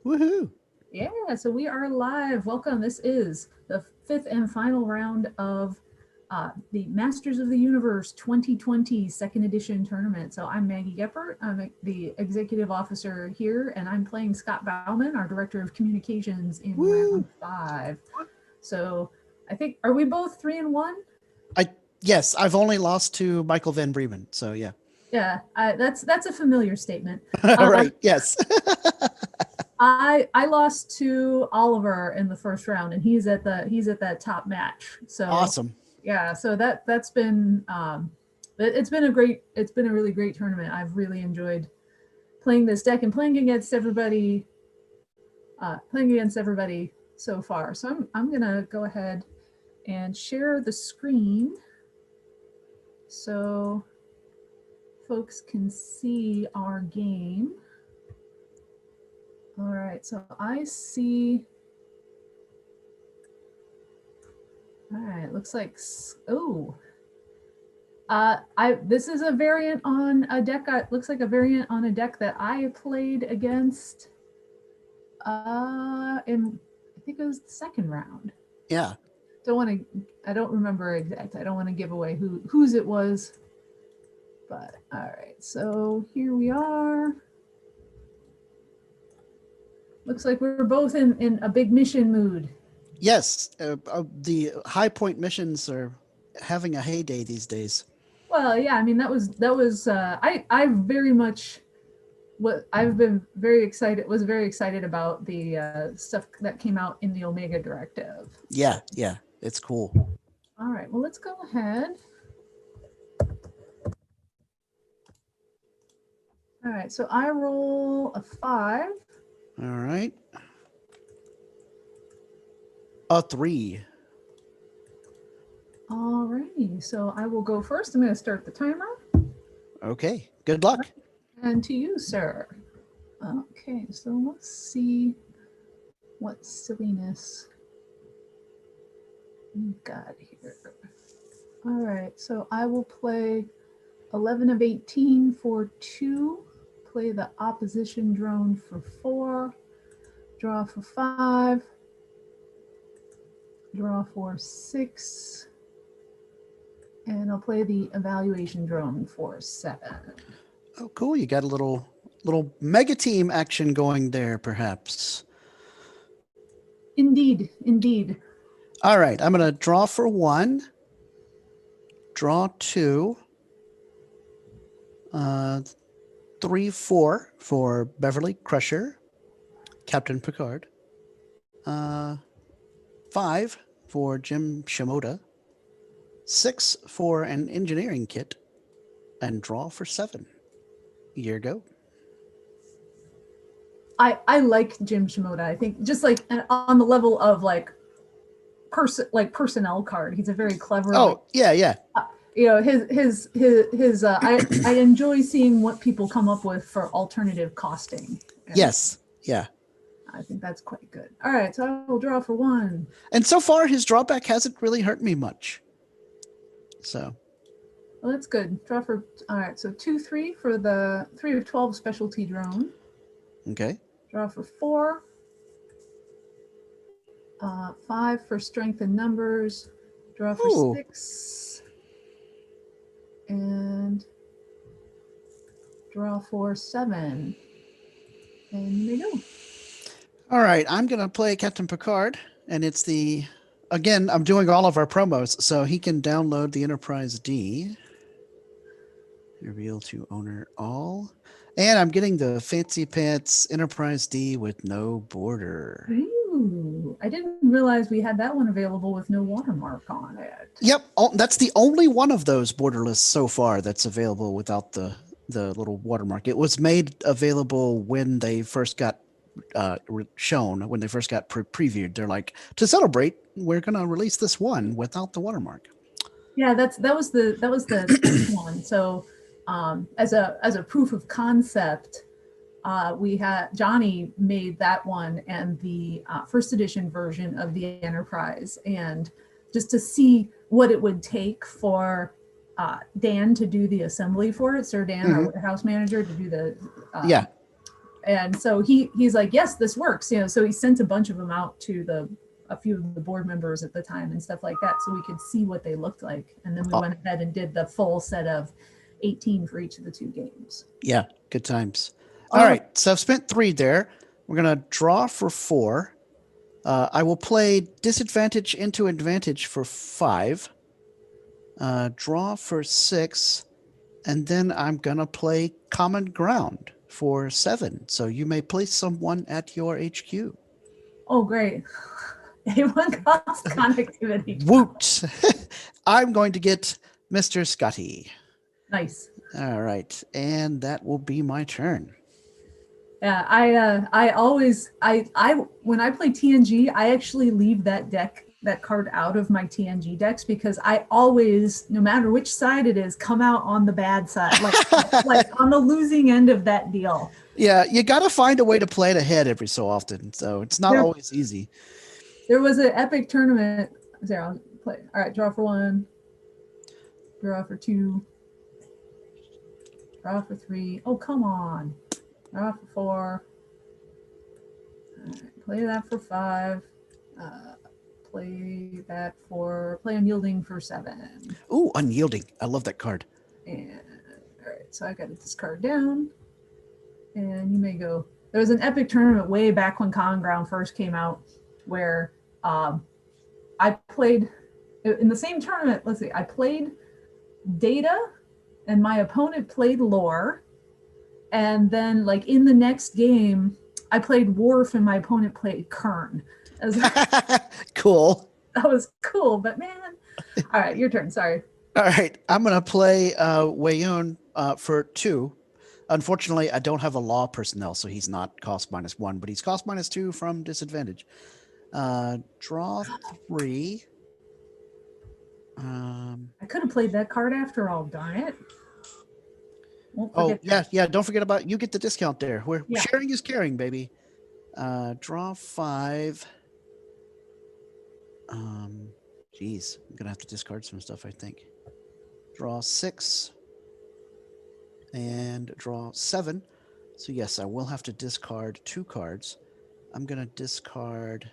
Woohoo! Yeah, so we are live. Welcome. This is the fifth and final round of the Masters of the Universe 2020 second edition tournament. So I'm Maggie Geppert. I'm the executive officer here, and I'm playing Scott Bauman, our director of communications in round Woo! 5. So I think, are we both 3-1? I yes, I've only lost to Michael Van Bremen, so yeah. Yeah, that's a familiar statement. All Um, right. Yes. I lost to Oliver in the first round, and he's at that top match. So Awesome. yeah, so that's been it's been a really great tournament. I've really enjoyed playing this deck and playing against everybody so far. So I'm gonna go ahead and share the screen so folks can see our game. All right, so I see. All right, looks like oh, I this is a variant on a deck. Looks like a variant on a deck that I played against. In I think it was the second round. Yeah. Don't want to. I don't remember exact. I don't want to give away whose it was. But all right, so here we are. Looks like we're both in a big mission mood. Yes. The high point missions are having a heyday these days. Well, yeah. I mean that was. I very much what I've been very excited was very excited about the stuff that came out in the Omega Directive. So, Yeah. Yeah. It's cool. all right, well, let's go ahead. All right, so I roll a 5. All right. A 3. All righty, so I will go first. I'm going to start the timer. Okay. Good luck. And to you, sir. Okay, so let's see what silliness we've got here. All right, so I will play 11 of 18 for 2, play the opposition drone for 4, draw for 5, draw for 6, and I'll play the evaluation drone for 7. Oh, cool. You got a little mega team action going there, perhaps. Indeed, indeed. All right. I'm gonna draw for 1. Draw 2. Uh, 3, 4 for Beverly Crusher, Captain Picard. 5 for Jim Shimoda. 6 for an engineering kit. And draw for 7. Here go. I like Jim Shimoda. I think just like on the level of like personnel card, he's a very clever like Oh, yeah, yeah. I enjoy seeing what people come up with for alternative costing. And Yes, yeah. I think that's quite good. All right, so I will draw for 1. And so far, his drawback hasn't really hurt me much. So, Well, that's good. Draw for all right. So 2-3 for the 3 of 12 specialty drone. okay. Draw for 4. 5 for strength and numbers. Draw for Ooh. 6. And draw for 7. And there you go. All right, I'm going to play Captain Picard. And it's again, I'm doing all of our promos. So he can download the Enterprise D. Reveal to owner all. And I'm getting the Fancy Pants Enterprise D with no border. Ooh, I didn't realize we had that one available with no watermark on it. Yep, that's the only one of those borderless so far that's available without the little watermark. It was made available when they first got shown, when they first got previewed. They're like, to celebrate, we're gonna release this one without the watermark. Yeah, that was the second one. So as a proof of concept, we had Johnny made that one and the first edition version of the Enterprise, and just to see what it would take for Dan to do the assembly for it, Sir Dan, our warehouse manager, to do the Yeah. And so he's like, yes, this works. So he sent a bunch of them out to a few of the board members at the time and stuff like that, so we could see what they looked like. And then we went ahead and did the full set of 18 for each of the 2 games. Yeah, good times. All right, so I've spent 3 there. We're gonna draw for 4. I will play disadvantage into advantage for 5. Draw for 6, and then I'm gonna play common ground for 7. So you may place someone at your HQ. Oh, great. A1 cost connectivity. Woot! I'm going to get Mr. Scotty. Nice. All right, and that will be my turn. Yeah, I always when I play TNG, I actually leave that card out of my TNG decks because I always, no matter which side it is, come out on the bad side, like on the losing end of that deal. Yeah, you got to find a way to play it ahead every so often, so it's not always easy. There was an epic tournament. There, I'll play. All right, draw for 1, draw for 2, draw for 3. Oh, come on. Draw for 4. All right, play that for 5. Play Unyielding for 7. Ooh, Unyielding. I love that card. And all right, so I got this card down. And you may go. There was an epic tournament way back when Common Ground first came out where I played in the same tournament. Let's see, I played Data and my opponent played Lore. And then like in the next game, I played Worf and my opponent played Kern. Cool. That was cool, but man. All right, your turn. Sorry. All right, I'm going to play Wayoon for 2. Unfortunately, I don't have a law personnel, so he's not cost -1, but he's cost -2 from disadvantage. Draw 3. I could have played that card after all, darn it. Oh, yeah. Don't forget about, you get the discount there. Sharing is caring, baby. Draw 5. Geez, I'm going to have to discard some stuff, I think. Draw 6. And draw 7. So yes, I will have to discard 2 cards. I'm going to discard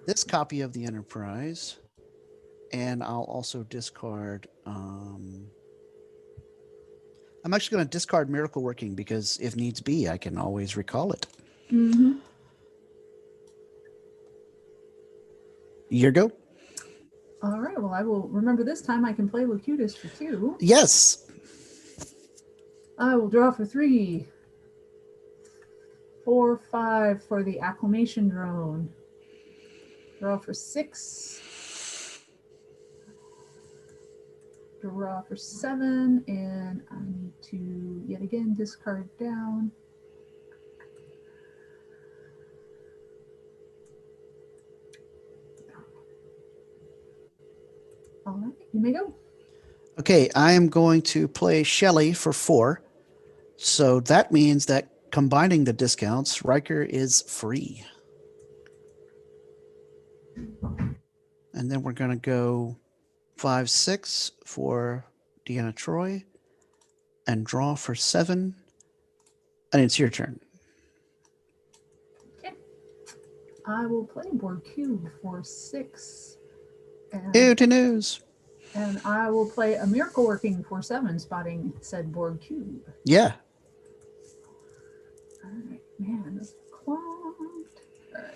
this copy of the Enterprise. And I'll also discard... I'm actually going to discard Miracle Working because if needs be, I can always recall it. Mm-hmm. Your go. All right. Well, I will remember this time I can play Locutus for 2. Yes. I will draw for 3. 4, 5 for the Acclimation Drone. Draw for 6. Draw for 7, and I need to yet again discard down. All right, you may go. Okay, I am going to play Shelley for 4. So that means that combining the discounts, Riker is free. And then we're going to go 5, 6 for Deanna Troi and draw for 7. And it's your turn. Okay. I will play Borg Cube for 6. Ew to news. And I will play a Miracle Working for 7, spotting said Borg Cube. Yeah. All right, man, that's clogged. All right.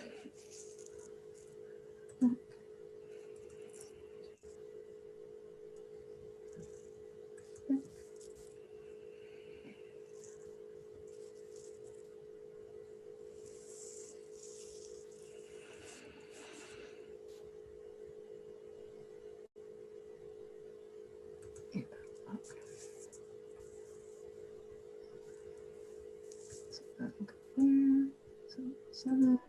So 7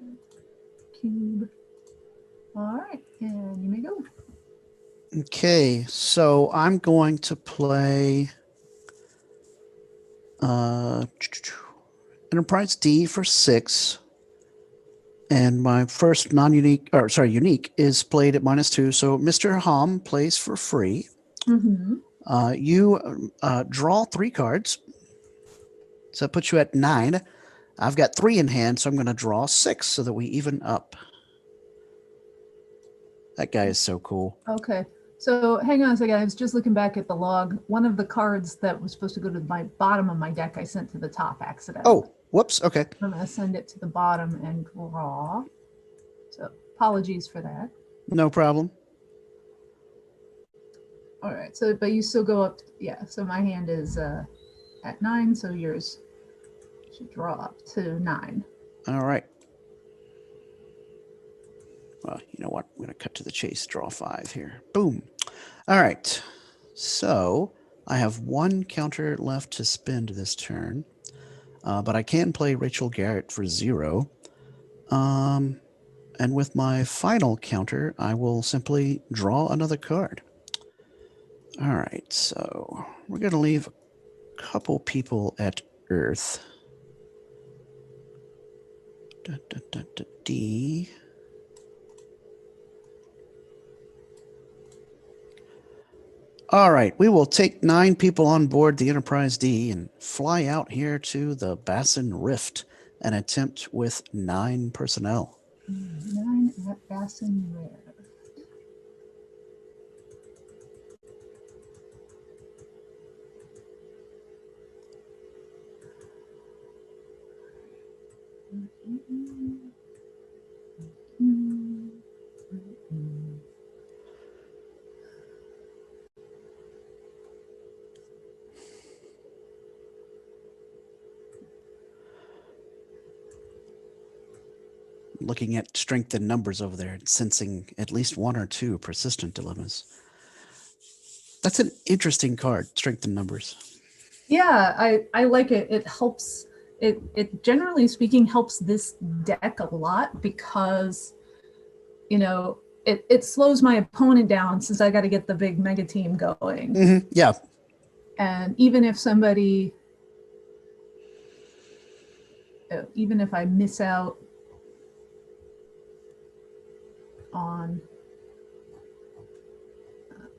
cube. All right, and you may go. Okay, so I'm going to play Enterprise D for 6. And my first unique is played at -2. So Mr. Hom plays for free. Mm-hmm. You draw 3 cards. So that puts you at 9. I've got 3 in hand, so I'm going to draw 6 so that we even up. That guy is so cool. Okay. So hang on a second. I was just looking back at the log. One of the cards that was supposed to go to my bottom of my deck, I sent to the top accidentally. Oh, whoops. Okay. I'm going to send it to the bottom and draw. So apologies for that. No problem. All right. So, but you still go up. Yeah. So my hand is at 9. So yours should draw up to 9. All right. Well, you know what? I'm going to cut to the chase. Draw 5 here. Boom. All right. So I have 1 counter left to spend this turn, but I can play Rachel Garrett for 0. And with my final counter, I will simply draw another card. All right. So we're going to leave a couple people at Earth. D. All right, we will take 9 people on board the Enterprise D and fly out here to the Bassin Rift and attempt with 9 personnel. 9 at Bassin Rift. Looking at strength in numbers over there and sensing at least 1 or 2 persistent dilemmas. That's an interesting card, strength in numbers. Yeah, I like it. It helps. It generally speaking helps this deck a lot because, you know, it slows my opponent down since I got to get the big mega team going. Mm-hmm. Yeah. And even if somebody, even if I miss out on,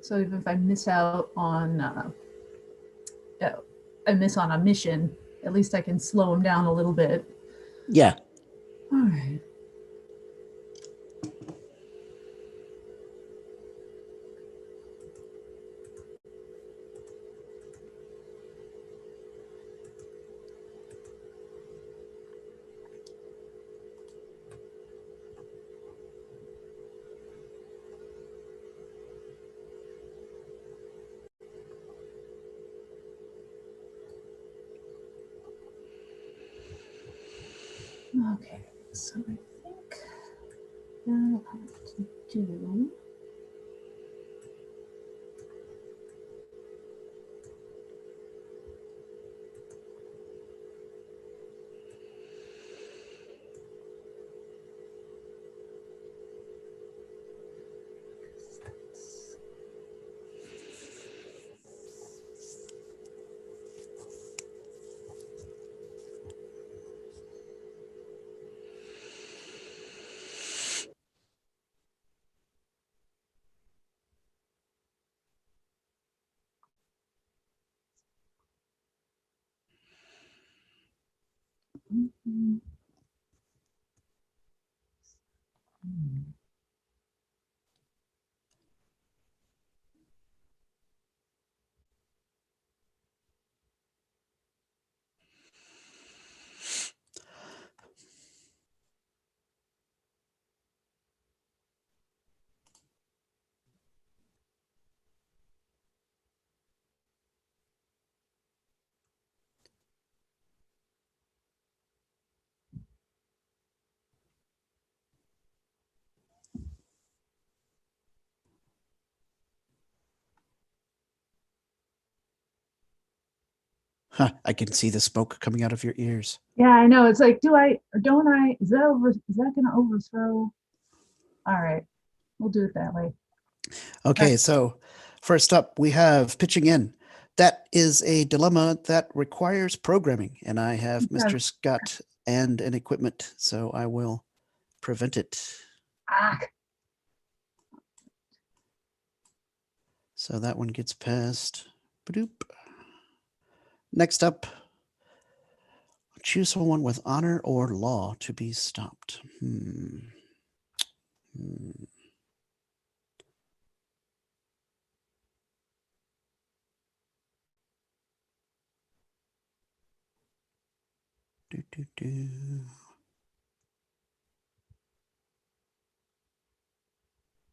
so even if I miss out on, I miss on a mission, at least I can slow them down a little bit. Yeah. All right. Okay, so I think now I have to do. Mhm. Huh, I can see the smoke coming out of your ears. Yeah, I know. It's like, do I or don't I? Is that over? Is that going to overthrow? All right, we'll do it that way. Okay, so first up, we have pitching in. That is a dilemma that requires programming, and I have Mr. Scott and an equipment, so I will prevent it. Ah, So that one gets passed. Ba-doop. Next up, Choose someone with honor or law to be stopped.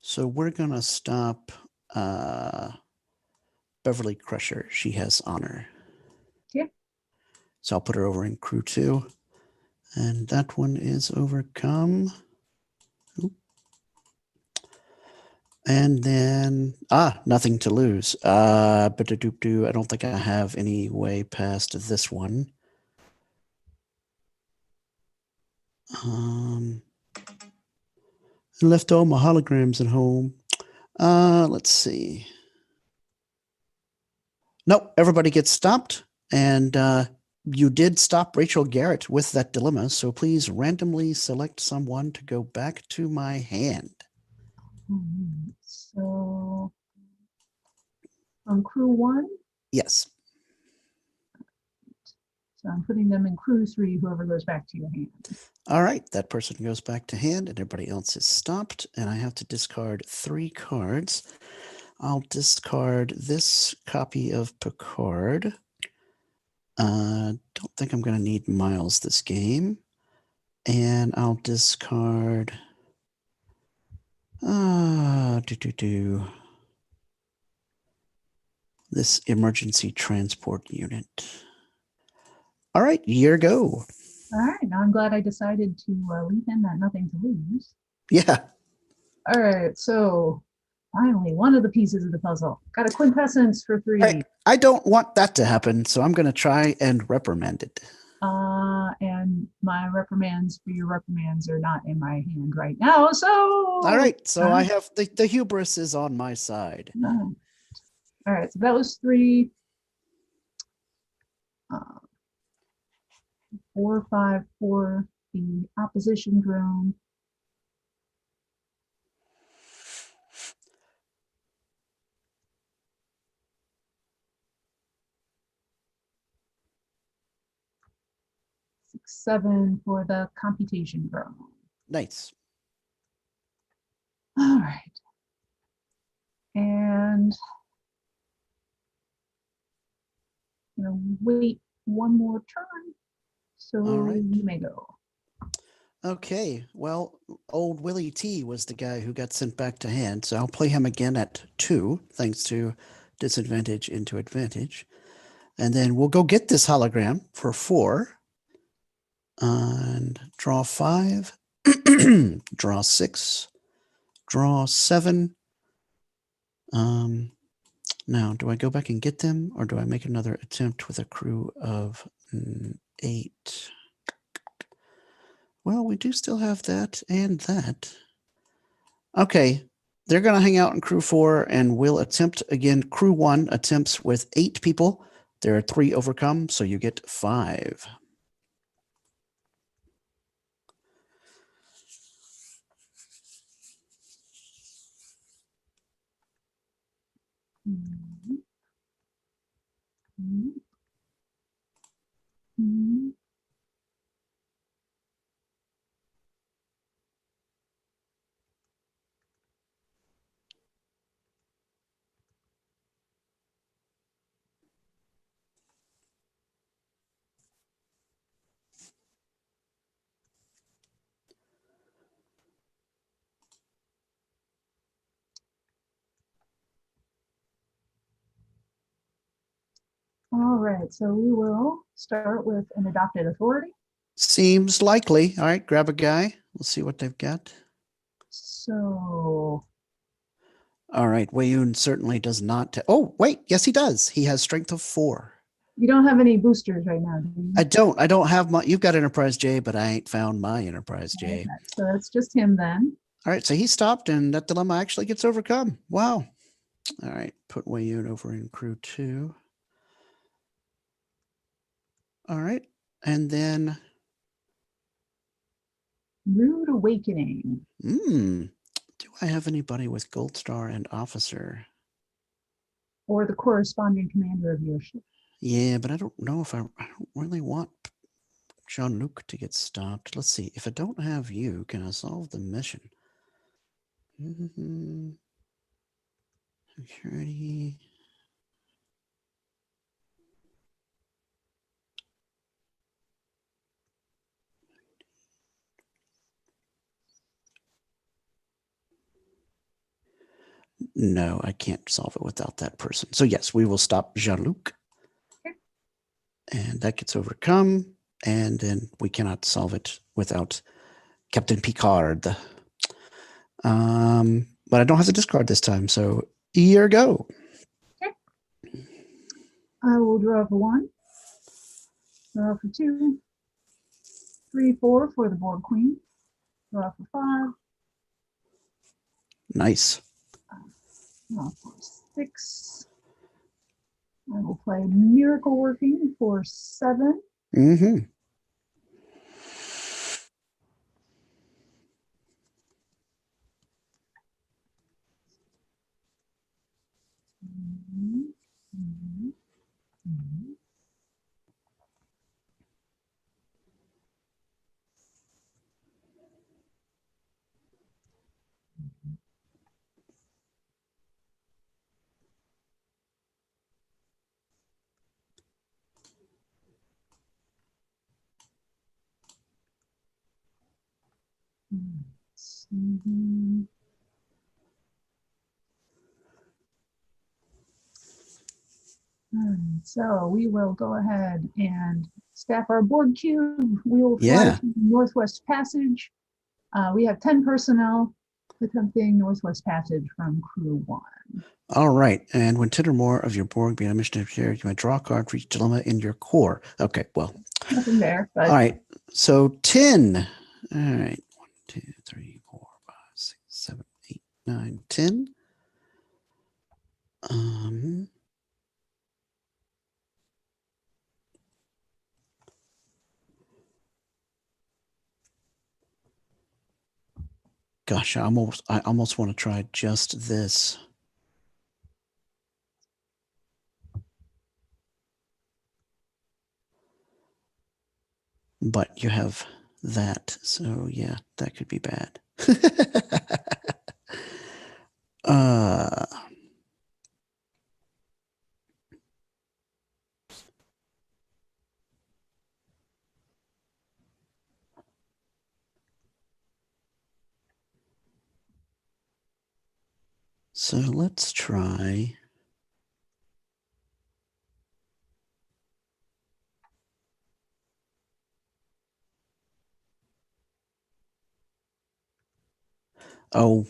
So we're going to stop Beverly Crusher. She has honor. Okay. So I'll put her over in crew 2. And that one is overcome. Oop. And then, nothing to lose. But I don't think I have any way past this one. Left all my holograms at home. Let's see. Nope, everybody gets stopped. And you did stop Rachel Garrett with that dilemma. So please randomly select someone to go back to my hand. So from crew 1, Yes. so I'm putting them in crew 3, whoever goes back to your hand. All right, that person goes back to hand and everybody else is stopped. And I have to discard 3 cards. I'll discard this copy of Picard. Don't think I'm going to need Miles this game. And I'll discard this emergency transport unit. All right, your go. All right, now I'm glad I decided to leave in that nothing to lose. Yeah. All right, so finally, one of the pieces of the puzzle. Got a quintessence for 3. Right. I don't want that to happen, so I'm going to try and reprimand it. And my reprimands for your reprimands are not in my hand right now, so... All right, so I have the hubris is on my side. All right, so that was 3. 4, 5 for the opposition drone. Six, 7 for the computation drone. Nice. All right. And wait one more turn. So you may go. Okay, well, old Willie T was the guy who got sent back to hand, so I'll play him again at 2, thanks to disadvantage into advantage. And then we'll go get this hologram for 4. And draw 5, draw 6, draw 7. Now, do I go back and get them, or do I make another attempt with a crew of 8? Well, we do still have that and that. Okay, they're going to hang out in crew 4, and we'll attempt again. Crew 1 attempts with 8 people. There are 3 overcome, so you get 5. All right, so we will start with an adopted authority. Seems likely. All right, grab a guy. We'll see what they've got. So. All right, Wayun certainly does not. Oh, wait. Yes, he does. He has strength of 4. You don't have any boosters right now, do you? I don't have my. You've got Enterprise J, but I ain't found my Enterprise J. Okay, so that's just him then. All right, so he stopped, and that dilemma actually gets overcome. Wow. All right, put Wayun over in crew 2. All right, and then Rude Awakening. Do I have anybody with Gold Star and Officer? Or the corresponding commander of your ship. Yeah, but I don't know if I don't really want Jean-Luc to get stopped. Let's see. If I don't have you, can I solve the mission? Security. No, I can't solve it without that person. So yes, we will stop Jean-Luc. Okay. And that gets overcome. And then we cannot solve it without Captain Picard. But I don't have to discard this time. So here go. Okay. I will draw for 1. Draw for 2. 3, 4 for the Borg Queen. Draw for 5. Nice. Draw for 6. I will play Miracle Working for 7. Mm-hmm. So we will go ahead and staff our Borg cube. We will fly Yeah. to Northwest Passage. We have 10 personnel attempting Northwest Passage from Crew 1. All right. And when 10 or more of your Borg be on a mission to share, you may draw a card for each dilemma in your core. Okay, well. Nothing there. But all right. So 10. All right. 1, 2, 3, 4, 5, 6, 7, 8, 9, 10. Gosh, I almost want to try just this. But you have that, so yeah, that could be bad. So let's try. Oh,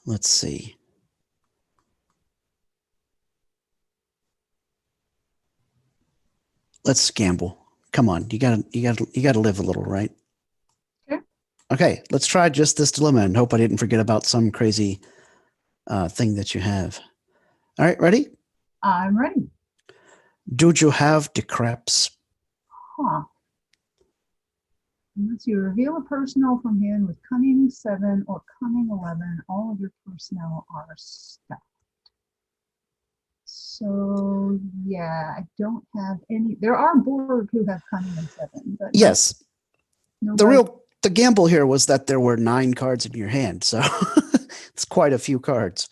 let's see. Let's gamble. Come on, you gotta live a little, right? Okay. Okay, let's try just this dilemma and hope I didn't forget about some crazy thing that you have. All right, ready? I'm ready. Do you have the craps? Huh. Unless you reveal a personnel from hand with Cunning 7 or Cunning 11, all of your personnel are stuck. So yeah, I don't have any. There are Borg who have Cunning and 7, but Yes. nobody. The gamble here was that there were 9 cards in your hand, so it's quite a few cards.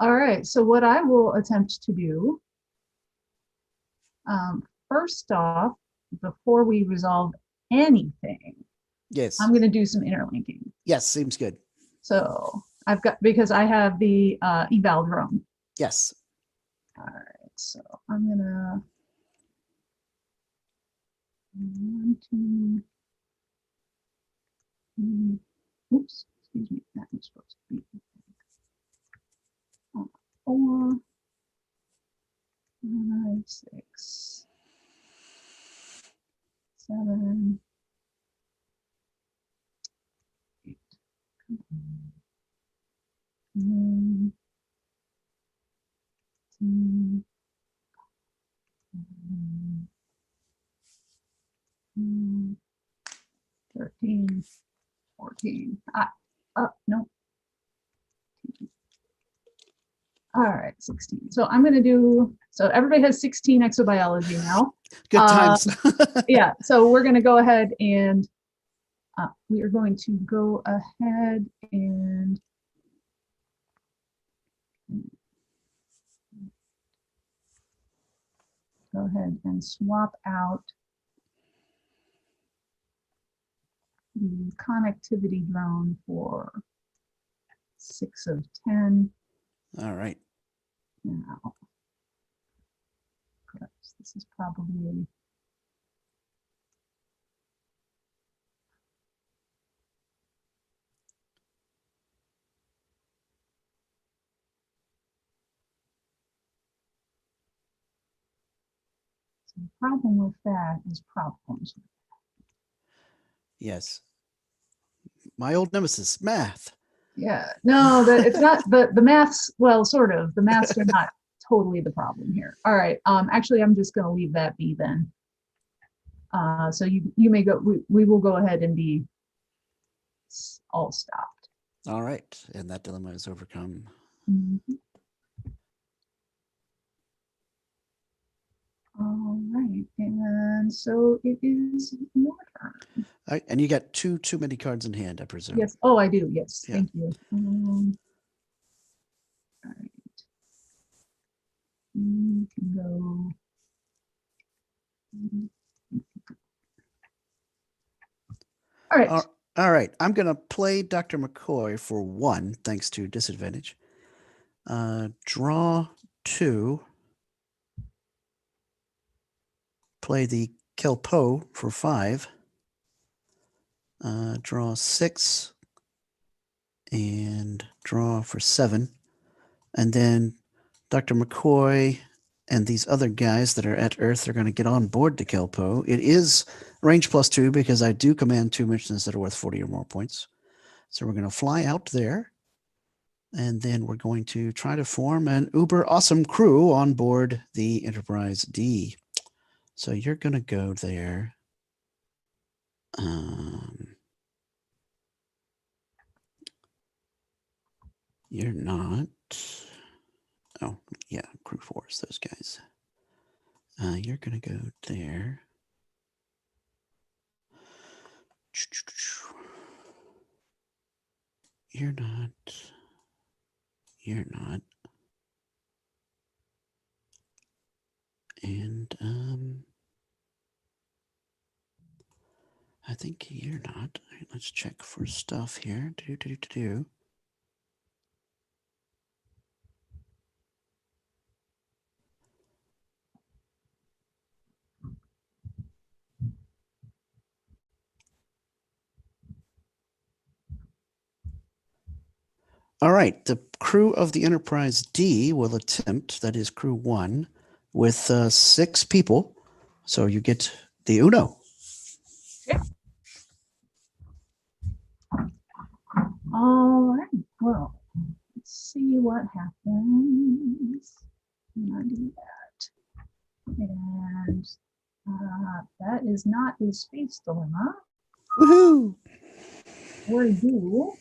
All right. So what I will attempt to do, first off, before we resolve anything, Yes. I'm going to do some interlinking. Yes, seems good. So I've got, because I have the eval drone. Yes. All right. So I'm going to 1, 2, 3. Oops, excuse me. That was supposed to be 4, 5, 6, 7, 8. 9, 10, 13, 14. No. All right, 16. So I'm going to do, so everybody has 16 exobiology now. Good times. Yeah, so we're going to go ahead and we are going to go ahead and swap out the connectivity drone for 6 of 10. All right. Now, this is probably so the problem with that is problems. Yes. My old nemesis, math. Yeah, no, it's not the maths. Well, sort of. The maths are not totally the problem here. All right. Actually, I'm just going to leave that be then. So you may go. We will go ahead and be all stopped. All right, and that dilemma is overcome. All right, and so it is your turn. All right, and you got too many cards in hand, I presume. Yes. Oh, I do. Yes. Yeah. Thank you. All right. You can go. All right. All right. I'm going to play Dr. McCoy for 1, thanks to disadvantage. Draw 2. Play the Kelpo for 5. Draw 6. And draw for 7. And then Dr. McCoy and these other guys that are at Earth are going to get on board to Kelpo. It is range +2 because I do command 2 missions that are worth 40 or more points. So we're going to fly out there. And then we're going to try to form an uber awesome crew on board the Enterprise D. So you're going to go there. You're not. Oh, yeah, crew 4 is those guys. You're going to go there. You're not. You're not. And I think you're not. All right, let's check for stuff here. All right, the crew of the Enterprise D will attempt, that is crew 1, with 6 people. So you get the Uno. Yeah. All right. Well, let's see what happens when I do that. And that is not a space dilemma. Woohoo! Or do.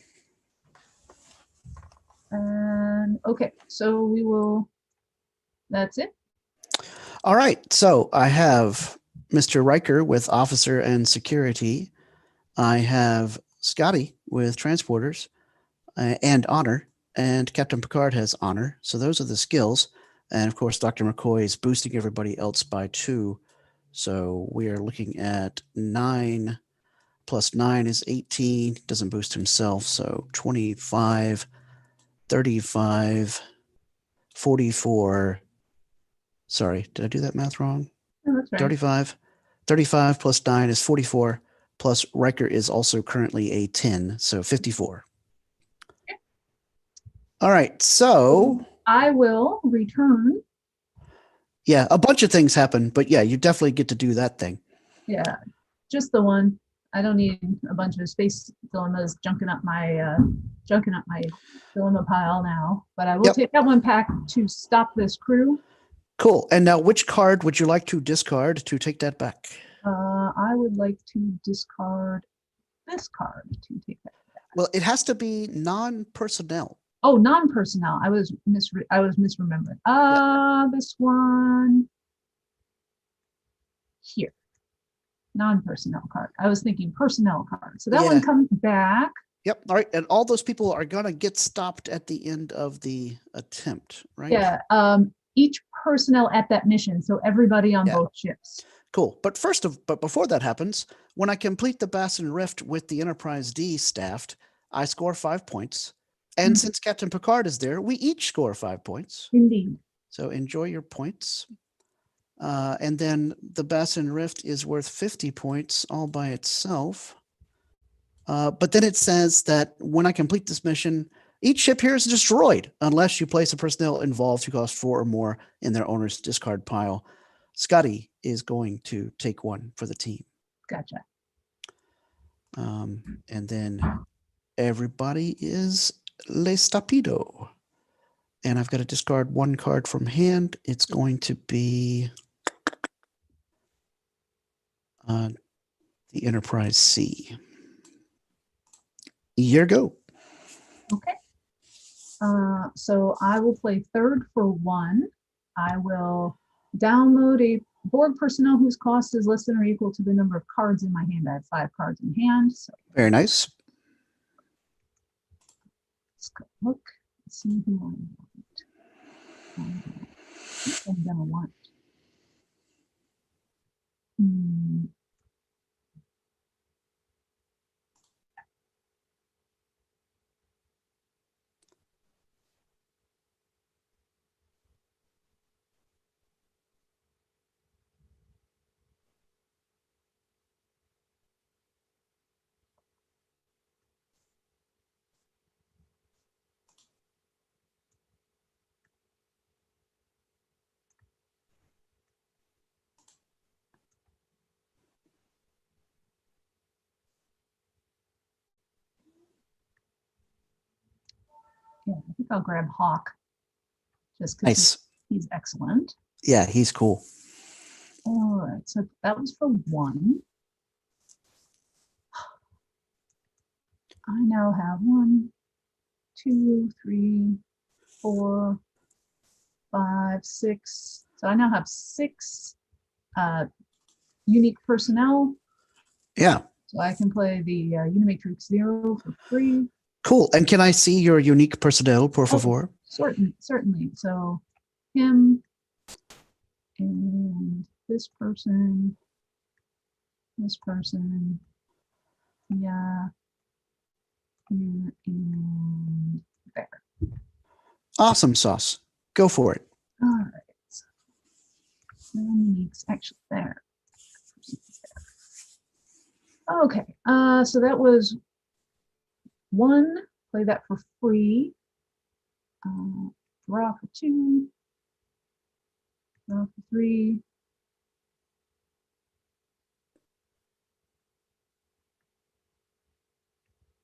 And okay, so we will, that's it. All right, so I have Mr. Riker with Officer and Security. I have Scotty with Transporters and Honor, and Captain Picard has Honor. So those are the skills. And of course, Dr. McCoy is boosting everybody else by 2. So we are looking at 9 plus 9 is 18. Doesn't boost himself. So 25, 35, 44. Sorry, did I do that math wrong? Oh, that's right. 35 plus 9 is 44. Plus Riker is also currently a 10, so 54. Yeah. All right, so I will return. Yeah, a bunch of things happen, but yeah, you definitely get to do that thing. Yeah, just the one. I don't need a bunch of space dilemmas junking up my dilemma pile now. But I will take that one back to stop this crew. Cool. And now, which card would you like to discard to take that back? I would like to discard this card to take that back. Well, it has to be non-personnel. Oh, non-personnel. I was misremembering. This one here. Non-personnel card. I was thinking personnel card. So that one Yeah. comes back. Yep. All right. And all those people are going to get stopped at the end of the attempt, right? Yeah. Each personnel at that mission. So everybody on Yeah. both ships. Cool. But but before that happens, when I complete the Bassin Rift with the Enterprise D staffed, I score 5 points. And Mhm. since Captain Picard is there, we each score 5 points. Indeed. So enjoy your points. And then the Bassin Rift is worth 50 points all by itself. But then it says that when I complete this mission, each ship here is destroyed unless you place a personnel involved who cost 4 or more in their owner's discard pile. Scotty is going to take one for the team. Gotcha. And then everybody is Le Stapido. And I've got to discard 1 card from hand. It's going to be the Enterprise C. Here go. Okay. So I will play third for 1. I will download a Borg personnel whose cost is less than or equal to the number of cards in my hand. I have 5 cards in hand. So Very nice. let's go look. Let's see who I want. I'm gonna want. Yeah, I think I'll grab Hawk just because Nice. he's excellent. Yeah, he's cool. All right, so that was for 1. I now have 1, 2, 3, 4, 5, 6. So I now have 6 unique personnel. Yeah. So I can play the Unimatrix 0 for free. Cool. And can I see your unique personnel, por favor? Certainly. So him and this person, yeah, here and there. Awesome sauce. Go for it. All right. Unique's actually there. Okay. So that was 1. Play that for free. Draw for 2. Draw for 3.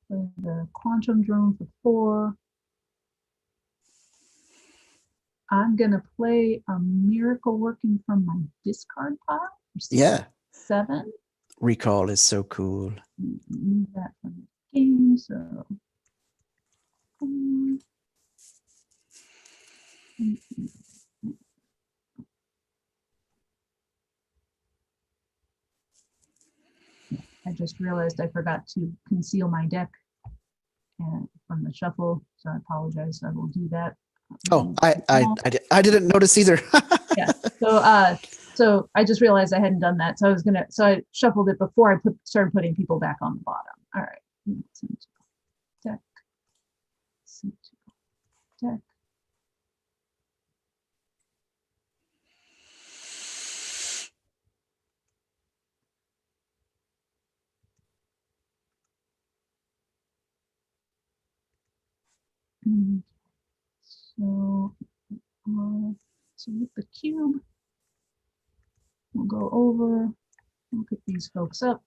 Play the quantum drone for 4. I'm gonna play a miracle working from my discard pile for 7. Recall is so cool. Move that from the game. So I just realized I forgot to conceal my deck and from the shuffle, so I apologize. I will do that. Oh, I didn't notice either. Yeah. So I just realized I hadn't done that. So I shuffled it before I started putting people back on the bottom. All right. Deck. Deck. So with the cube, we'll go over, we'll pick these folks up.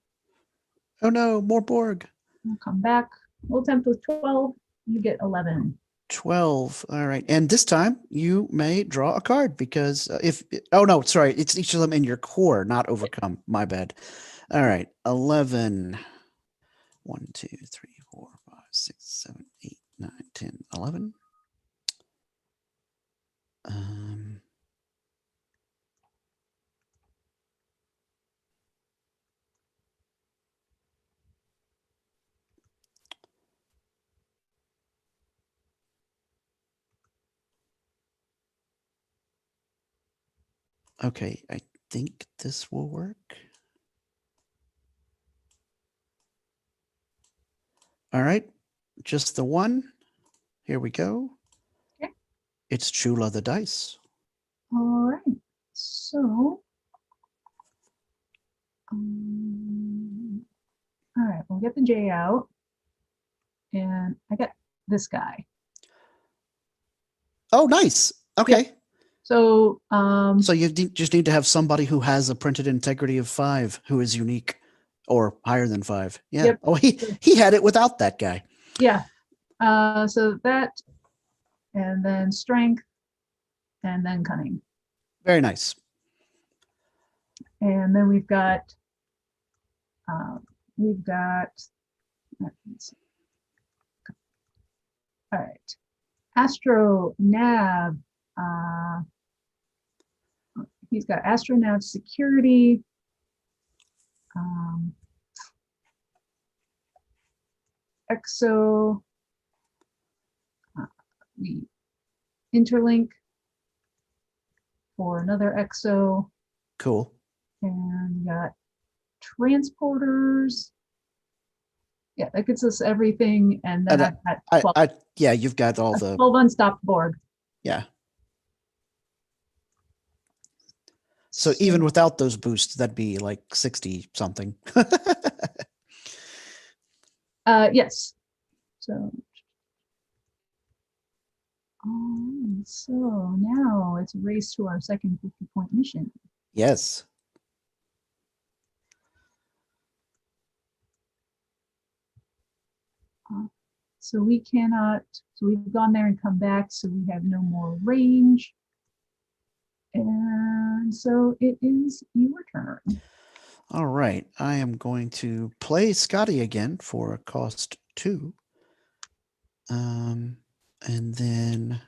Oh no, more Borg. We'll come back. We'll attempt with 12. You get 11. 12. All right. And this time you may draw a card because oh no, sorry. It's each of them in your core, not overcome. My bad. All right. 11. 1, 2, 3, 4, 5, 6, 7, 8, 9, 10, 11. Um, okay, I think this will work. All right, just the one. Here we go. Okay. It's Chula the dice. All right. So, all right, we'll get the J out. And I got this guy. Oh, nice. Okay. So, So you just need to have somebody who has a printed integrity of 5 who is unique or higher than 5. Yeah. Yep. Oh, he had it without that guy. yeah. So that, and then strength, and then cunning. Very nice. And then we've got, let's see. All right, Astro Nav. He's got Astro Nav security. EXO. We interlink for another EXO. Cool. And we got transporters. Yeah, that gets us everything. And then And I've got 12, yeah, you've got all the 12 unstopped Borg. yeah. So even without those boosts, that'd be like 60 something. Yes. So so now it's a race to our second 50-point mission. Yes. So we cannot, so we've gone there and come back, so we have no more range. And so it is your turn. All right. I am going to play Scotty again for a cost 2. And then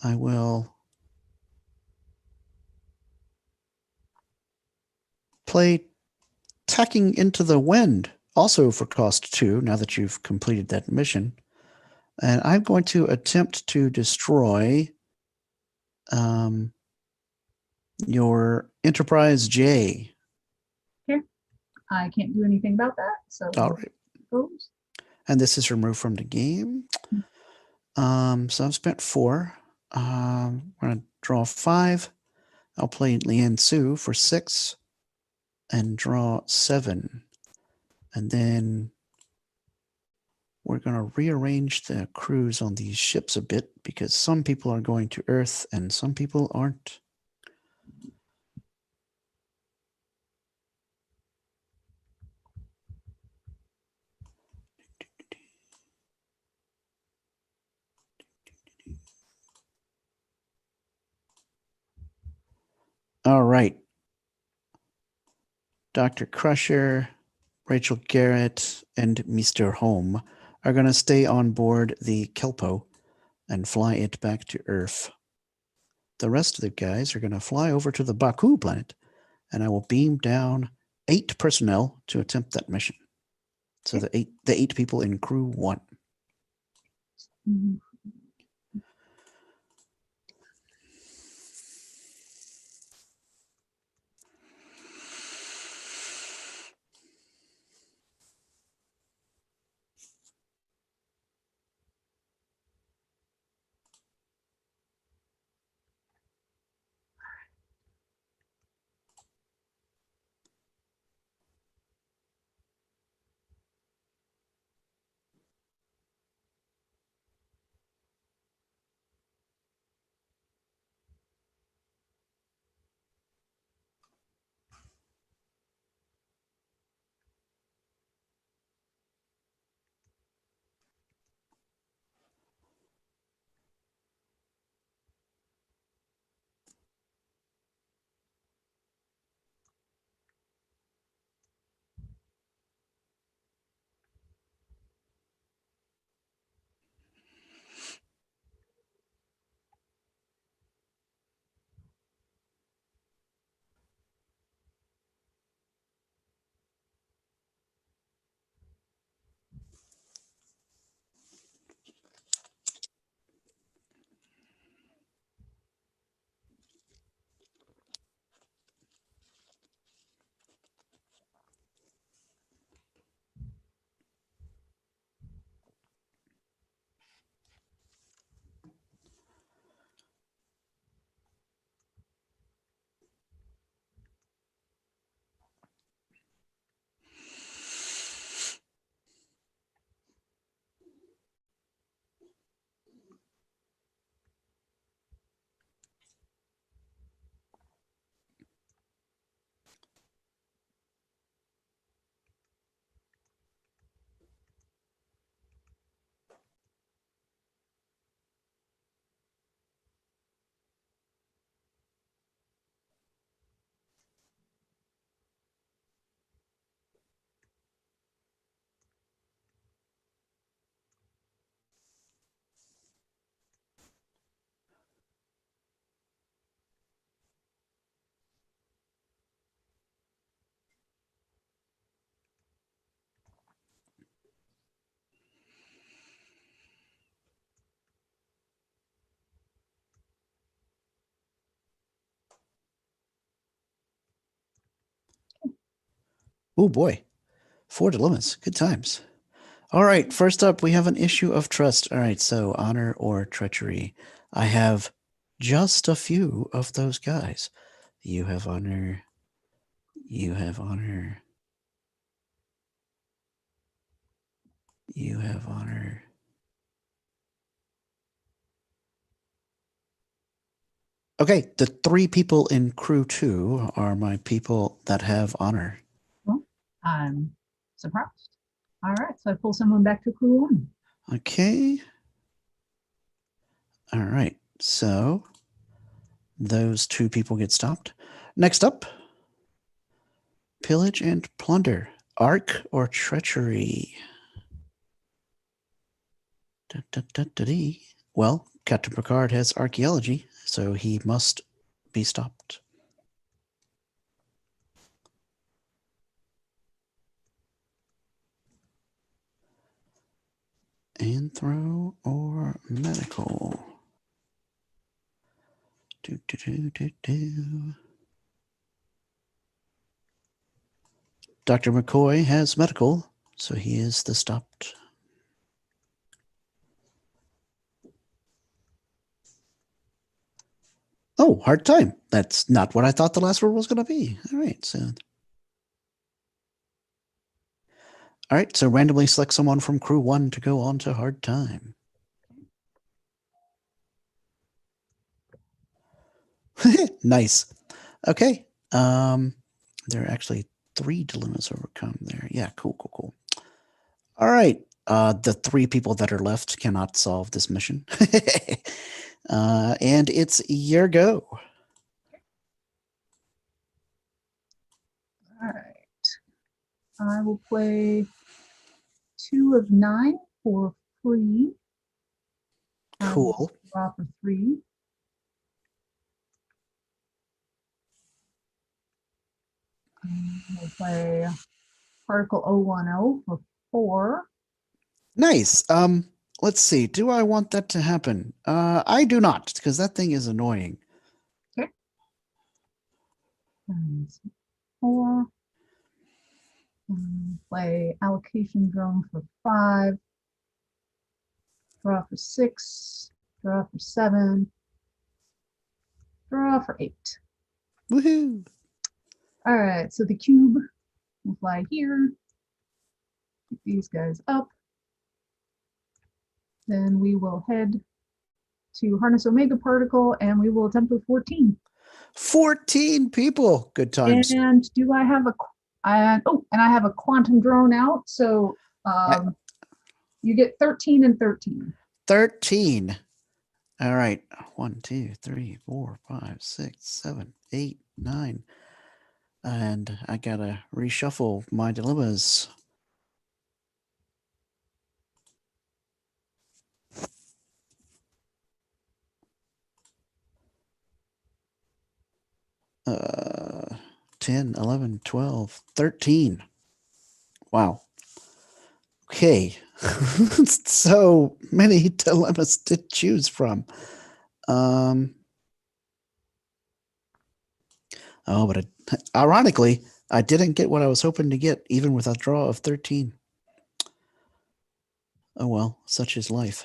I will play Tacking into the Wind, also for cost 2, now that you've completed that mission. And I'm going to attempt to destroy your Enterprise J. Okay. I can't do anything about that. So all right. Goes. And this is removed from the game. So I've spent 4. I'm going to draw 5. I'll play Lian Su for 6 and draw 7. And then we're going to rearrange the crews on these ships a bit because some people are going to Earth and some people aren't. All right. Dr. Crusher, Rachel Garrett, and Mr. Home are going to stay on board the Kelpo and fly it back to Earth. The rest of the guys are going to fly over to the Baku planet, and I will beam down 8 personnel to attempt that mission. So the eight people in crew 1. Mm-hmm. Oh boy, 4 dilemmas. Good times. All right, first up, we have an issue of trust. All right, so honor or treachery. I have just a few of those guys. You have honor. You have honor. You have honor. Okay, the 3 people in crew 2 are my people that have honor. Well, I'm surprised. All right, so I pull someone back to crew one. Okay. All right, so those 2 people get stopped. Next up, pillage and plunder. Arc or treachery? Da-da-da-da-dee. Well, Captain Picard has archaeology, so he must be stopped. Anthro or medical? Do. Dr. McCoy has medical, so he is the stopped. Oh, hard time. That's not what I thought the last word was going to be. All right, so randomly select someone from crew 1 to go on to hard time. Nice. Okay. There are actually 3 dilemmas overcome there. Yeah, cool. All right. The 3 people that are left cannot solve this mission. And it's your go. All right. I will play 2 of 9 for free. Cool. Draw for 3. We'll play Particle 010 for 4. Nice. Let's see. Do I want that to happen? I do not, because that thing is annoying. Okay. And 4. Play Allocation Drone for 5. Draw for 6. Draw for 7. Draw for 8. Woohoo! All right, so the cube will fly here. Pick these guys up. Then we will head to Harness Omega Particle, and we will attempt with 14. 14 people. Good times. And do I have and I have a quantum drone out, so you get 13 and 13. 13. All right. 1, 2, 3, 4, 5, 6, 7, 8, 9. And I gotta reshuffle my dilemmas. Uh, 10, 11, 12, 13. Wow. Okay. So many dilemmas to choose from. But ironically, I didn't get what I was hoping to get, even with a draw of 13. Oh well, such is life.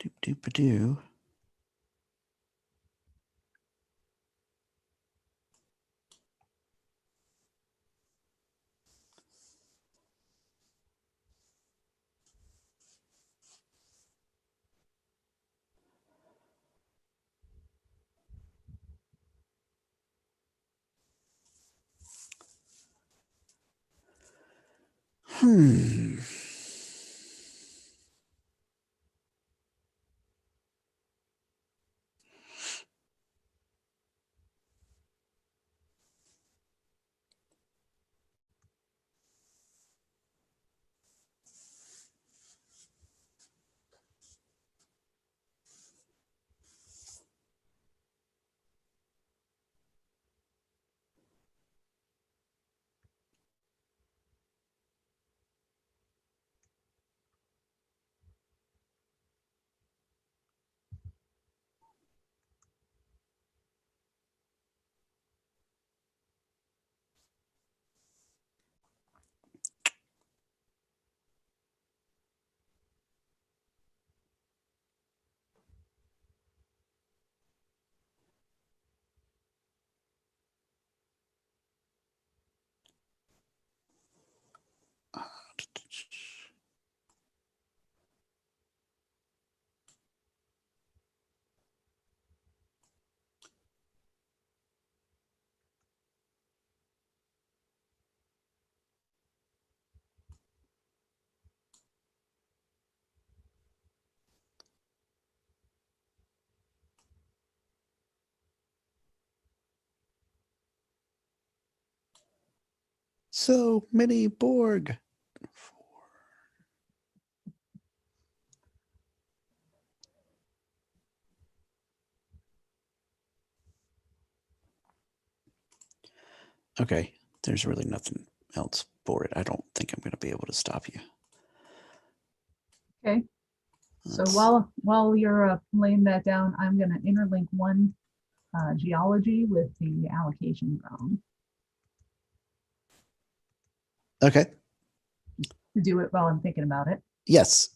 Doop doop a doo. Hmm. So many Borg. Okay, there's really nothing else for it. I don't think I'm going to be able to stop you. Okay. So Let's- while you're laying that down, I'm going to interlink one geology with the allocation drone Okay. to do it while I'm thinking about it. Yes.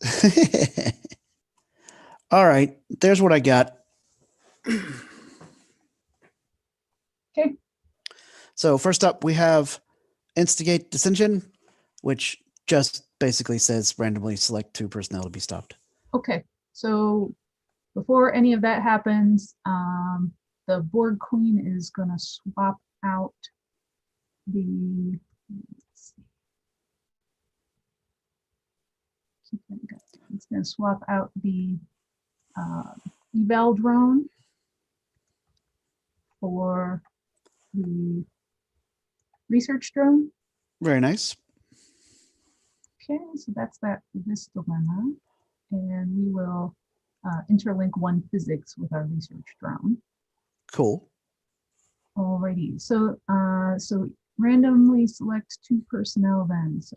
All right. There's what I got. Okay. So first up, we have instigate dissension, which just basically says randomly select 2 personnel to be stopped. Okay. So before any of that happens, the Borg Queen is going to swap out the. Let's see. It's going to swap out the eval drone for the research drone. Very nice. Okay, so that's that for this dilemma. And we will interlink one physics with our research drone. Cool. Alrighty, so so randomly select 2 personnel then. So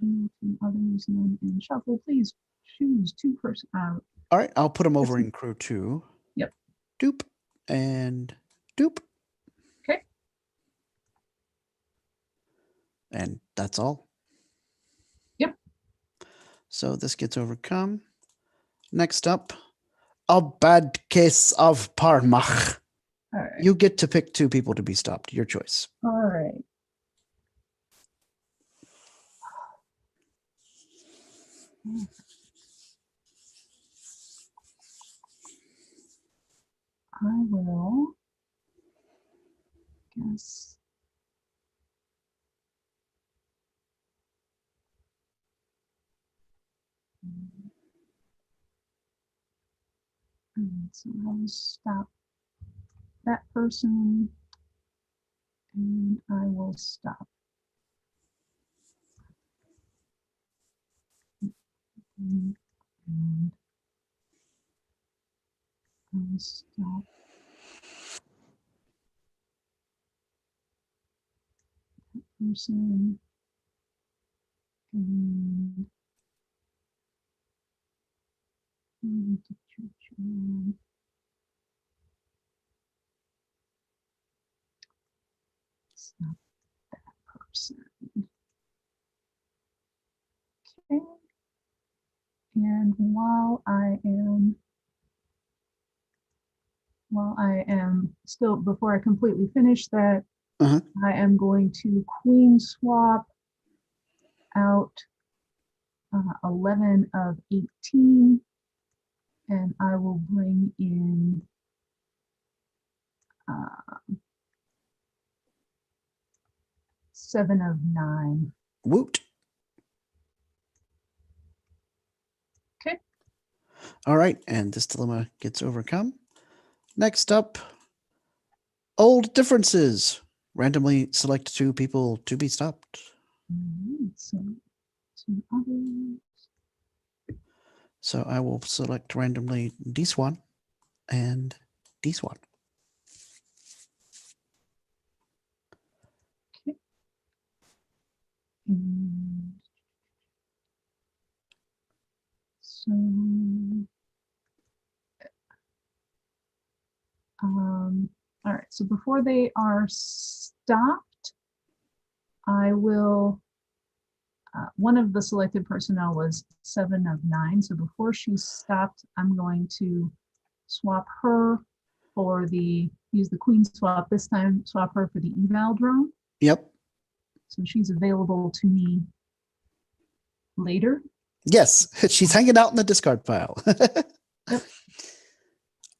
2 others and shuffle. Please choose 2 person. All right, I'll put them over in crew 2. Yep. Doop and doop. Okay. And that's all. Yep. So this gets overcome. Next up, a bad case of Parmach. All right. You get to pick 2 people to be stopped. Your choice. All right. I will guess. So I'll stop that person and I will stop. And I'll stop that person. And stop that person. Okay. And while I am still, before I completely finish that, Uh-huh. I am going to queen swap out 11 of 18, and I will bring in 7 of 9. Woot. Okay. All right, and this dilemma gets overcome. Next up, old differences. Randomly select 2 people to be stopped. So 2 others. So I will select randomly D-Swan and D-Swan. Okay. And so all right, so before they are stopped, I will one of the selected personnel was 7 of 9. So before she's stopped, I'm going to swap her for use the queen swap. This time, swap her for the eval drone. Yep. So she's available to me later. Yes, she's hanging out in the discard pile. Yep.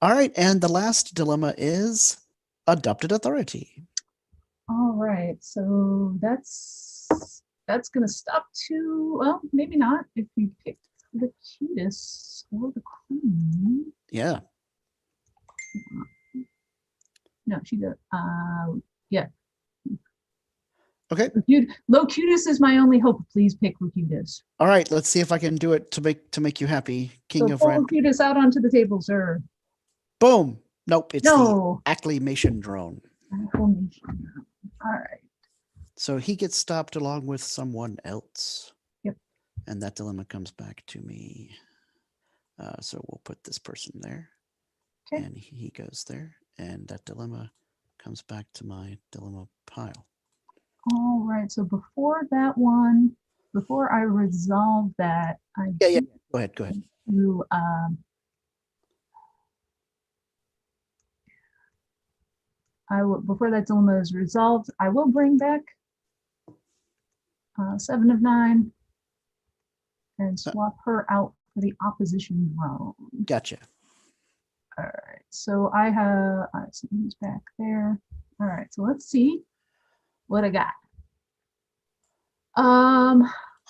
All right, and the last dilemma is adopted authority. All right, so that's going to stop to, well, maybe not if you pick the cutest or the queen. Yeah. No, she does. Yeah. Okay. Okay. Locutus is my only hope. Please pick Locutus. All right. Let's see if I can do it to make you happy. King So of pull Red. Locutus out onto the table, sir. Boom. Nope. It's No. the acclimation drone. Acclamation. All right. So he gets stopped along with someone else. Yep. And that dilemma comes back to me. So we'll put this person there. Okay. And he goes there. And that dilemma comes back to my dilemma pile. All right. So before that one, before I resolve that, Yeah. Go ahead. You, I will, before that dilemma is resolved, I will bring back 7 of 9 and swap her out for the opposition drone. Gotcha. All right. So I have, all right, so he's back there. All right. So let's see what I got. I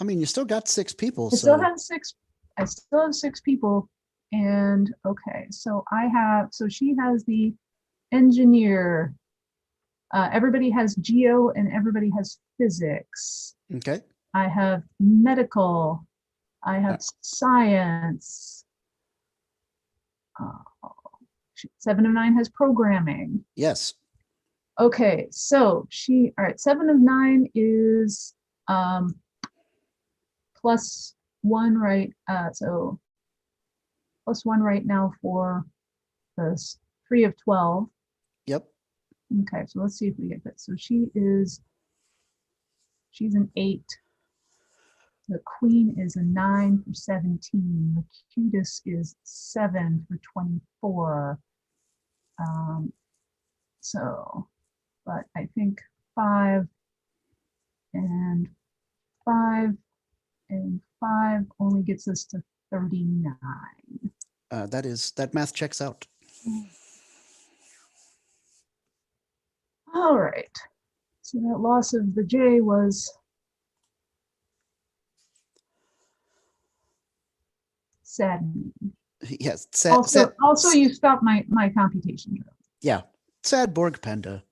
mean, you still got 6 people. I still have 6. I still have 6 people. And okay, so I have, so she has the engineer. Everybody has geo and everybody has physics. Okay. I have medical. I have science. 7 of 9 has programming. Yes. Okay, so she, all right, 7 of 9 is +1, right? So +1 right now for the 3 of 12. Yep. Okay, so let's see if we get that. So she's an 8. The queen is a 9 for 17. The Locutus is 7 for 24. So, but I think 5 and 5 and 5 only gets us to 39. That math checks out. All right. So that loss of the J was saddening. Yes. Also, you stopped my computation. Yeah. Sad Borg Panda.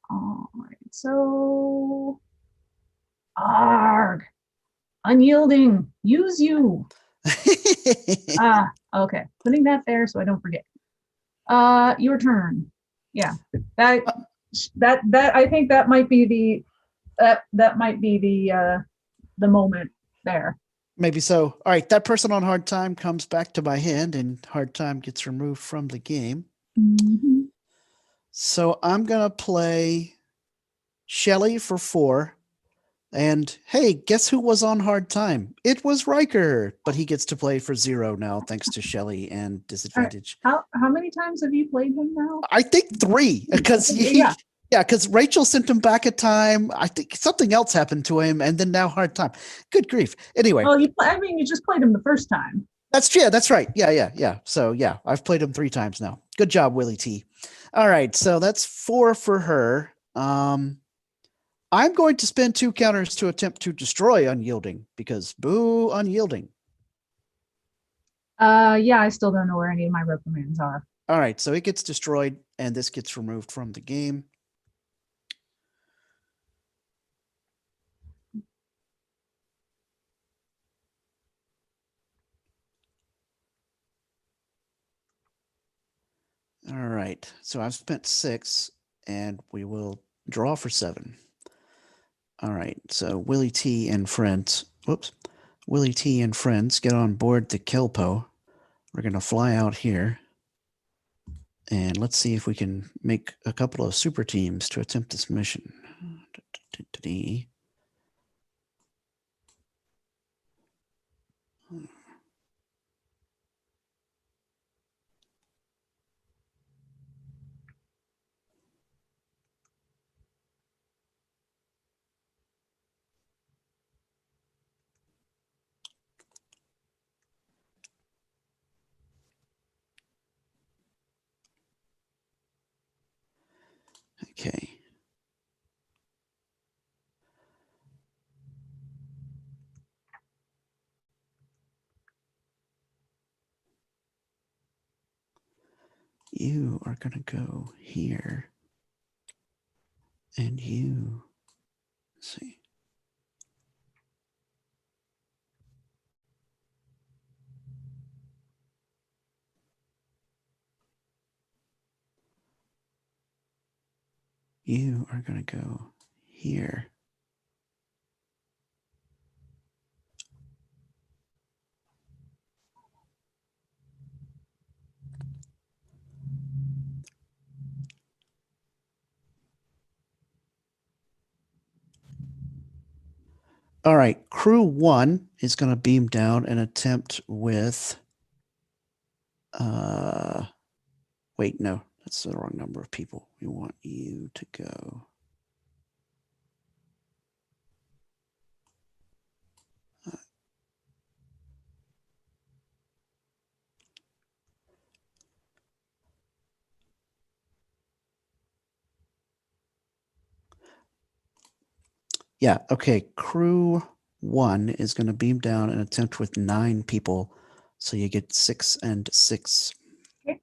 All right. So, arg, unyielding, use you. Okay. Putting that there so I don't forget. Your turn. Yeah. That I think that might be the moment there. Maybe so. All right, that person on hard time comes back to my hand, and hard time gets removed from the game. Mm-hmm. So I'm gonna play Shelly for 4. And hey, guess who was on hard time? It was Riker, but he gets to play for 0 now, thanks to Shelly and disadvantage. How many times have you played him now? I think 3, because because Rachel sent him back a time. I think something else happened to him, and then now hard time. Good grief. Anyway. Well, you just played him the first time. That's true. That's right. Yeah. So yeah, I've played him 3 times now. Good job, Willie T. All right, so that's 4 for her. I'm going to spend 2 counters to attempt to destroy Unyielding, because boo, Unyielding. Yeah, I still don't know where any of my reprimands are. All right, so it gets destroyed, and this gets removed from the game. All right, so I've spent 6, and we will draw for 7. All right, so Willie T and friends. Willie T and friends get on board the Kelpo. We're going to fly out here. And let's see if we can make a couple of super teams to attempt this mission. Okay. You are going to go here And you. Let's see. You are going to go here. All right, crew 1 is going to beam down and attempt with wait, no, that's the wrong number of people. We want you to go. Yeah, okay. Crew 1 is going to beam down and attempt with 9 people. So you get 6 and 6. Okay.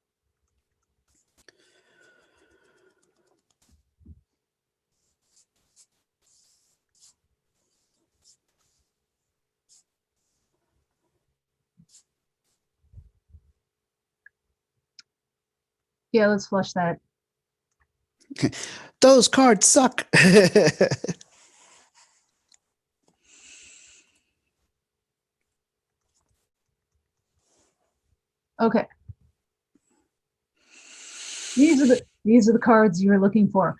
Yeah, let's flush that. Those cards suck. Okay. These are the cards you were looking for.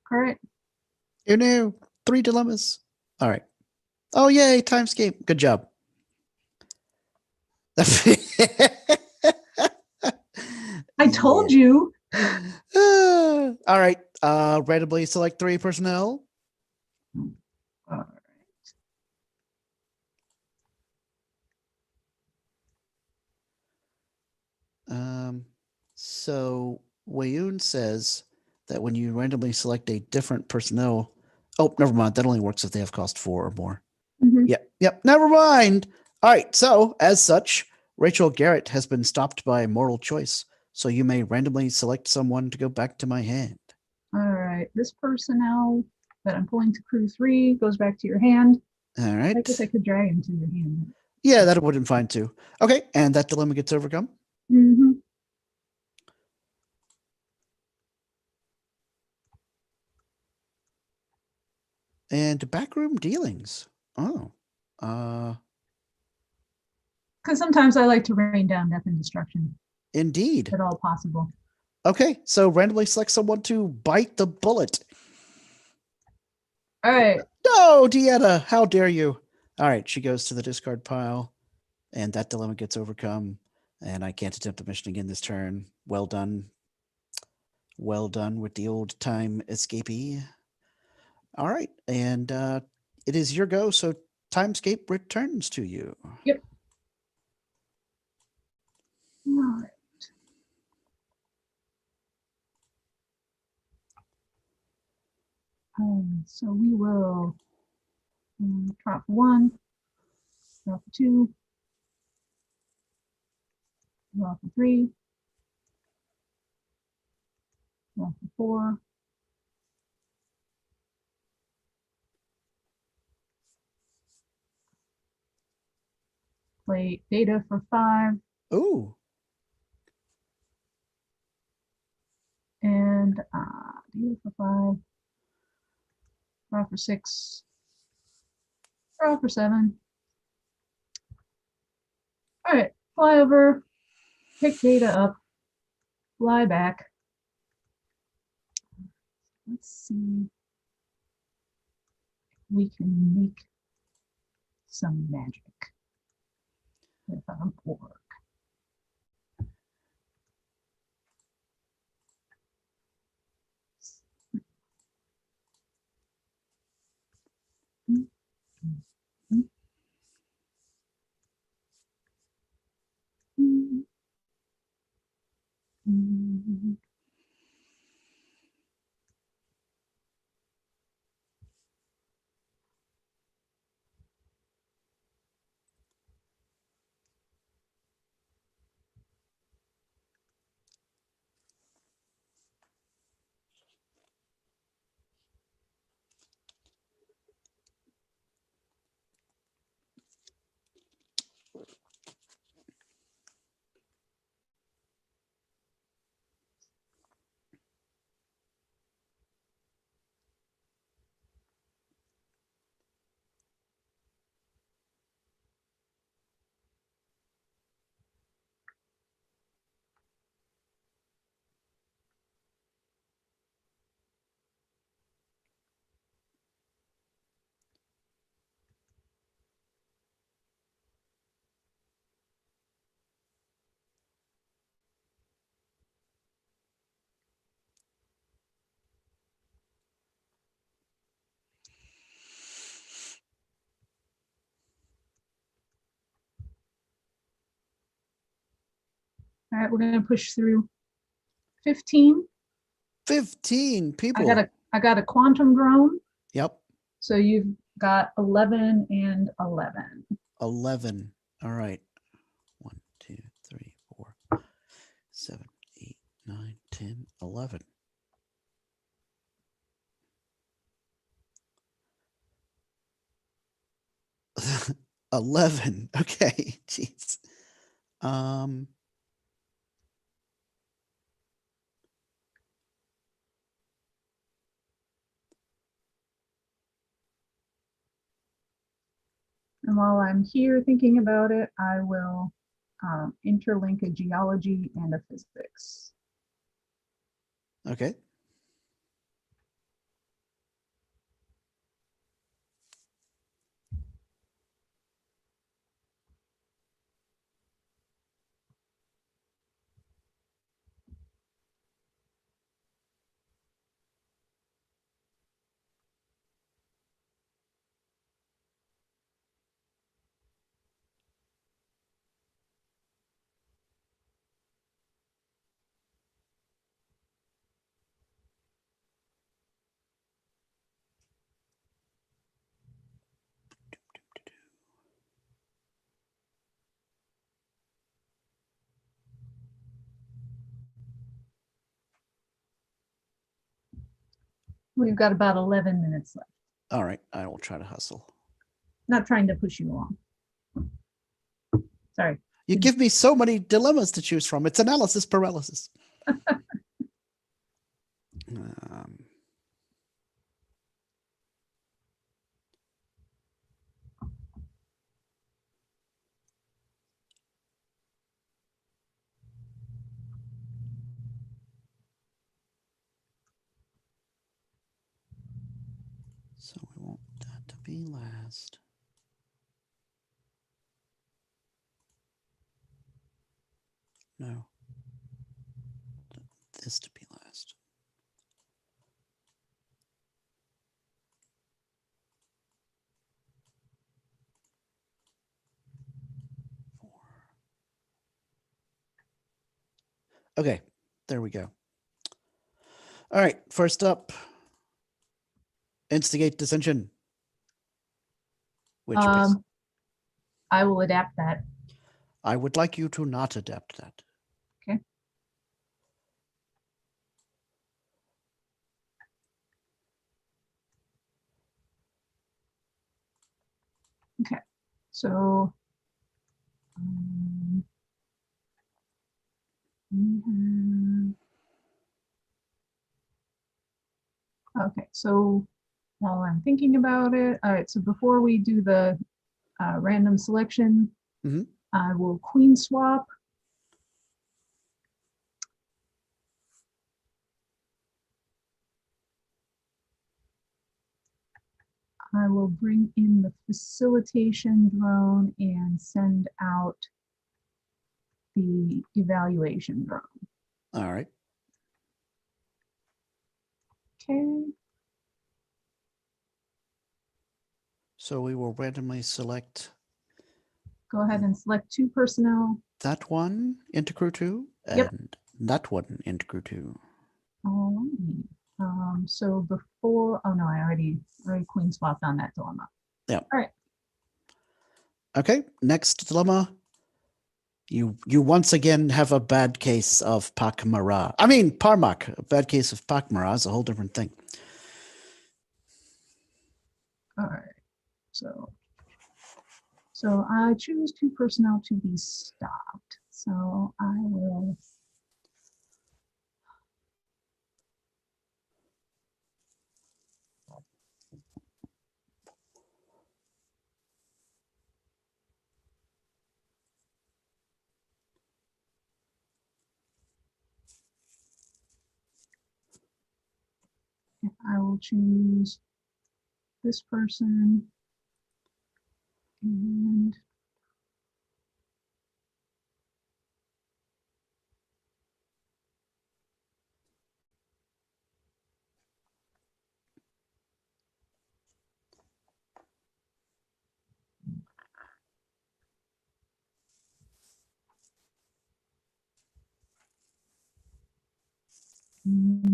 All right. You knew 3 dilemmas. All right. Oh, yay, timescape. Good job. I told you. All right. Randomly select 3 personnel. All right. So Wayun says that when you randomly select a different personnel, oh, never mind. That only works if they have cost 4 or more. Mhm. Yep. Never mind. All right. So as such, Rachel Garrett has been stopped by mortal choice. So you may randomly select someone to go back to my hand. All right. This personnel that I'm pulling to crew 3 goes back to your hand. All I guess right. I could drag him to your hand. Yeah, that would have been fine too. Okay, and that dilemma gets overcome. Mm-hmm. And backroom dealings. Oh. Because sometimes I like to rain down death and destruction, Indeed. if at all possible. Okay, so randomly select someone to bite the bullet. All right. No, Deanna, how dare you? All right, she goes to the discard pile, and that dilemma gets overcome. And I can't attempt the mission again this turn. Well done. Well done with the old time escapee. All right, and it is your go, so Timescape returns to you. Yep. All right. So we will drop 1, drop 2, drop 3, drop 4, play data for 5, Ooh, and data for 5. Draw for 6. Draw for 7. All right, fly over, pick data up, fly back. Let's see if we can make some magic with our board. All right, we're gonna push through 15. 15 people. I got a quantum drone. Yep. So you've got 11 and 11. 11. All right. 1, 2, 3, 4, 7, 8, 9, 10, 11. $11. Okay. Jeez. And while I'm here thinking about it, I will interlink a geology and a physics. Okay. We've got about 11 minutes left. All right. I will try to hustle. Not trying to push you along. Sorry. You give me so many dilemmas to choose from. It's analysis paralysis. So we want that to be last. No. This to be last. Okay, there we go. All right, first up, instigate dissension. Which piece? I will adapt that. I would like you to not adapt that. Okay. Okay, so okay, so while I'm thinking about it. All right, so before we do the random selection, Mhm. I will queen swap. I will bring in the facilitation drone and send out the evaluation drone. All right. Okay. So we will randomly select Go ahead and select 2 personnel. that one into crew 2 Yep. and that one into crew 2. All right. So before, oh no, I already queen swapped on that dilemma. Yeah. All right. Okay. Next dilemma. You once again have a bad case of Pakmara. I mean Parmak. A bad case of Pakmara is a whole different thing. All right. So I choose 2 personnel to be stopped. So I will. I will choose this person and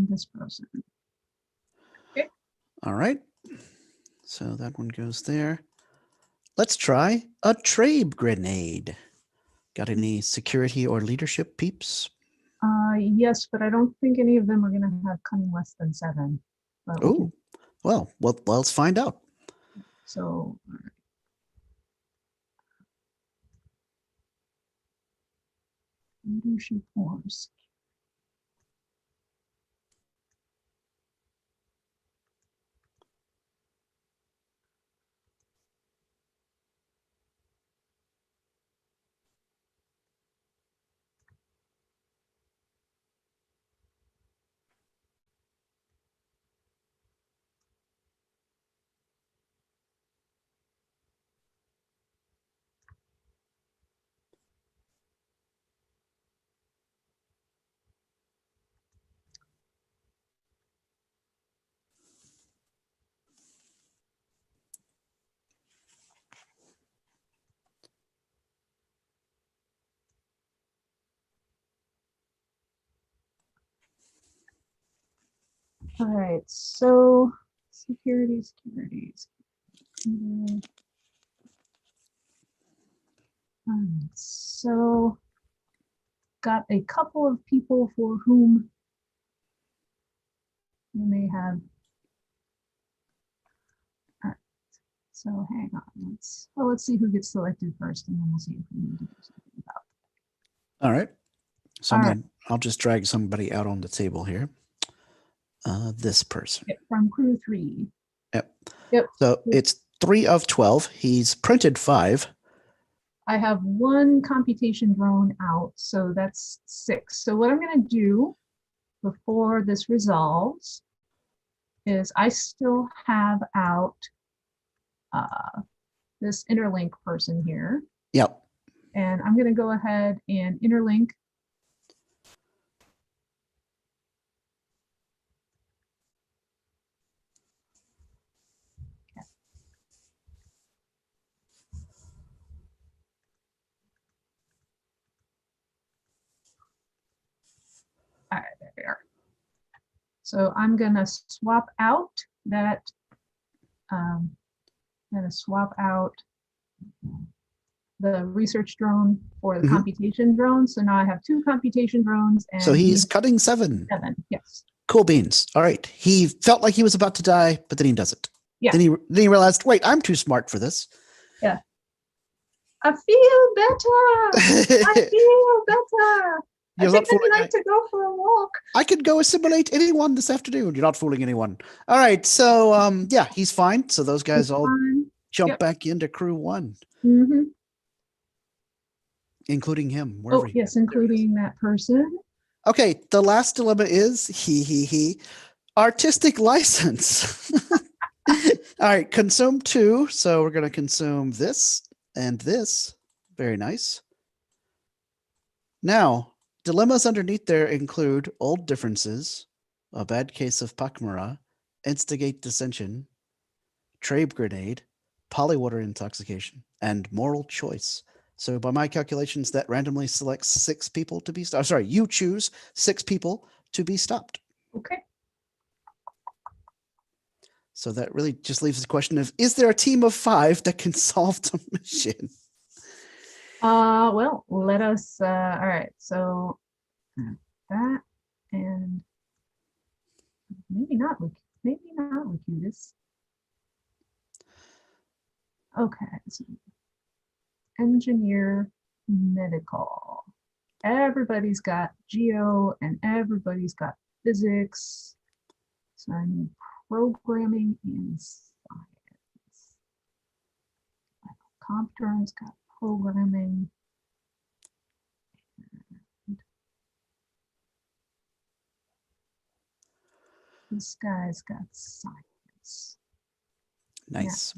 this person. Okay. All right. So that one goes there. Let's try a Trabe grenade. Got any security or leadership peeps? Yes, but I don't think any of them are going to have cunning less than 7. But Oh, well, let's find out. So leadership forms. All right, so securities. All right, so got a couple of people for whom you may have. All right, so hang on. Let's see who gets selected first, and then we'll see if we need to do something about it. All right. So All right. I'll just drag somebody out on the table here. This person. From crew 3. Yep. Yep. So it's 3 of 12. He's printed 5. I have 1 computation drone out, so that's 6. So what I'm going to do before this resolves is I still have out this interlink person here. Yep. And I'm going to go ahead and interlink. All right, there we are. So I'm going to swap out that. I'm going to swap out the research drone for the computation drone. So now I have 2 computation drones. And so he's cutting 7. 7, yes. Cool beans. All right. He felt like he was about to die, but then he doesn't. Yeah. Then he realized, wait, I'm too smart for this. Yeah. I feel better. I feel better. I You're think not fooling. I'd like to go for a walk. I could go assimilate anyone this afternoon. You're not fooling anyone. All right. So yeah, he's fine. So those guys all jump Yep. back into crew one, Mm-hmm. including him. Wherever Oh, he yes, there he is. including that person. Okay. The last dilemma is he artistic license. All right. Consume 2. So we're going to consume this and this. Very nice. Now, dilemmas underneath there include old differences, a bad case of Pakmara, instigate dissension, Trabe grenade, polywater intoxication, and moral choice. So by my calculations, that randomly selects 6 people to be stopped. Sorry, you choose 6 people to be stopped. Okay. So that really just leaves the question of, is there a team of 5 that can solve the mission? Well, let us, all right, so that, and maybe not Locutus. Okay, so engineer, medical. Everybody's got geo and everybody's got physics. So I need programming and science. Compton's got programming. This guy's got science. Nice.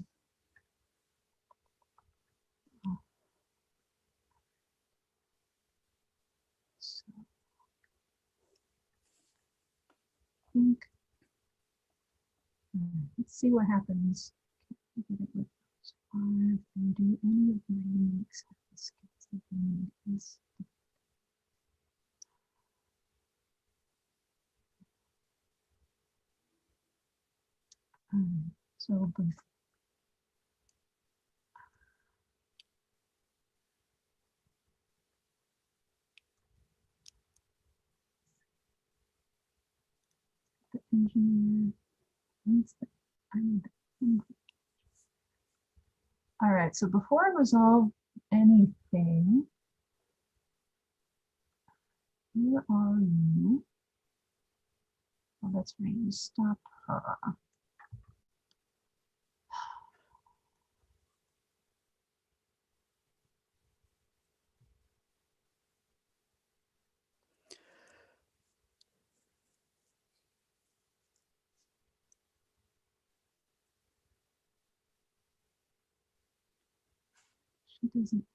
So I think, let's see what happens. Get it with 5 and do any of my unique skills that I need is so the engineer needs the, I need the, all right, so before I resolve anything, where are you? Oh, that's right, you stop her. She doesn't.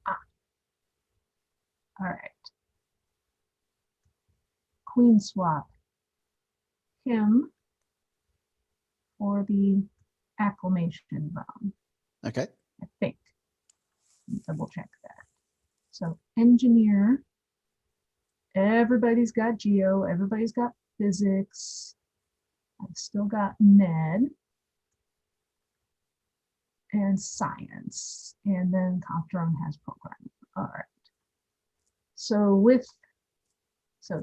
Ah, all right. Queen swap him for the acclamation realm. Okay. I think. Double check that. So engineer. Everybody's got geo. Everybody's got physics. I've still got med and science. And then Comptron has programming. All right. So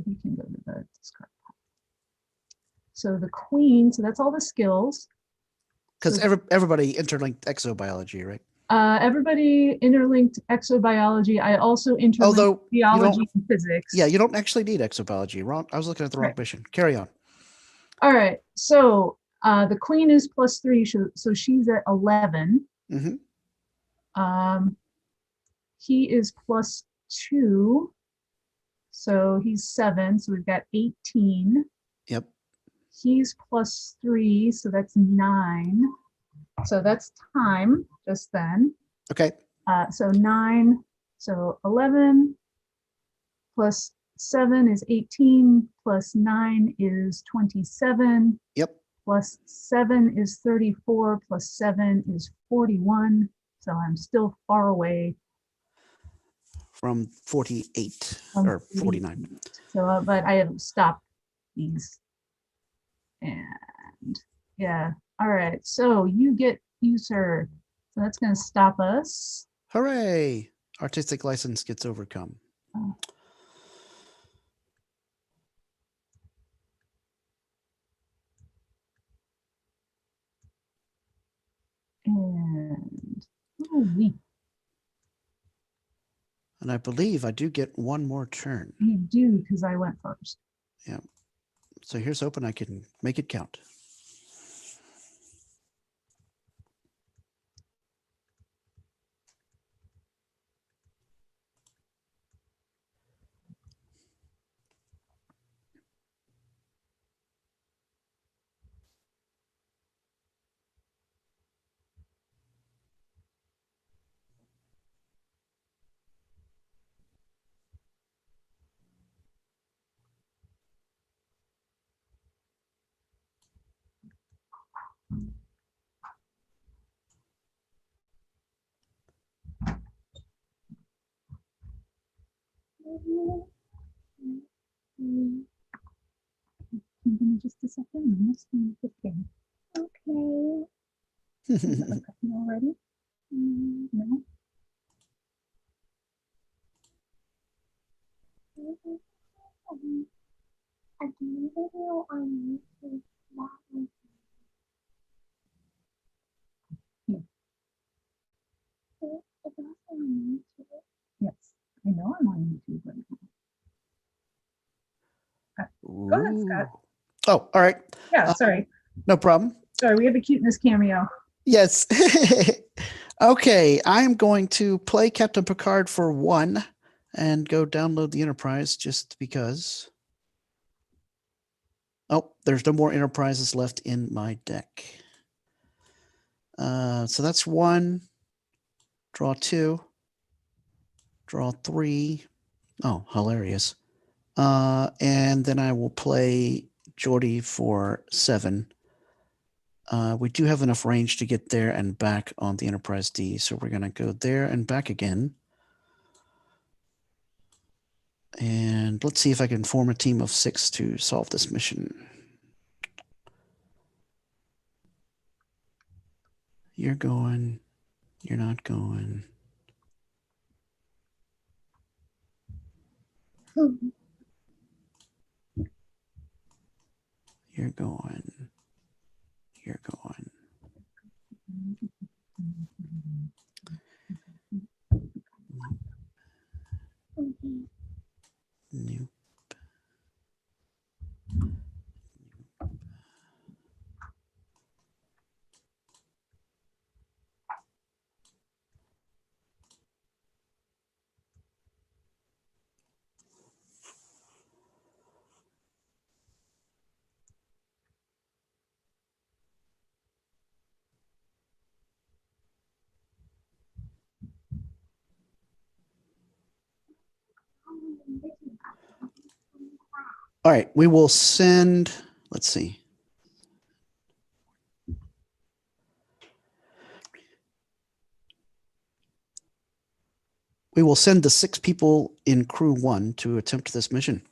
he can go to the discard pile. So the queen, so that's all the skills. Because So everybody interlinked exobiology, right? Everybody interlinked exobiology. I also interlinked biology and physics. Yeah, you don't actually need exobiology. Wrong. I was looking at the wrong mission. Carry on. All right. So the queen is +3, so she's at 11. Mm-hmm. He is +2, so he's 7. So we've got 18. Yep. He's +3, so that's 9. So that's time just then. Okay. So 9, so 11 plus 7 is 18, plus 9 is 27. Yep. Plus 7 is 34, plus 7 is 41. So I'm still far away from 48 or 49. So, but I have stopped these. And yeah, all right. So you get user. So that's going to stop us. Hooray! Artistic license gets overcome. Ooh-wee. And I believe I do get one more turn. You do, because I went first. Yeah. So here's hoping I can make it count. Give me just a second. I'm almost done with the game. Okay. You already? No. A game video on YouTube that was it's also on YouTube. Yes, I know I'm on YouTube right now. Go ahead, Scott. Oh, all right. Yeah, sorry. No problem. Sorry, we have a cuteness cameo. Yes. Okay, I'm going to play Captain Picard for 1 and go download the Enterprise just because. Oh, there's no more Enterprises left in my deck. So that's 1. Draw 2. Draw 3. Oh, hilarious. And then I will play Geordi for 7. We do have enough range to get there and back on the Enterprise D, so we're going to go there and back again. And let's see if I can form a team of 6 to solve this mission. You're going. You're not going. You're going. You're going. Nope. All right, we will send, let's see. We will send the 6 people in crew 1 to attempt this mission.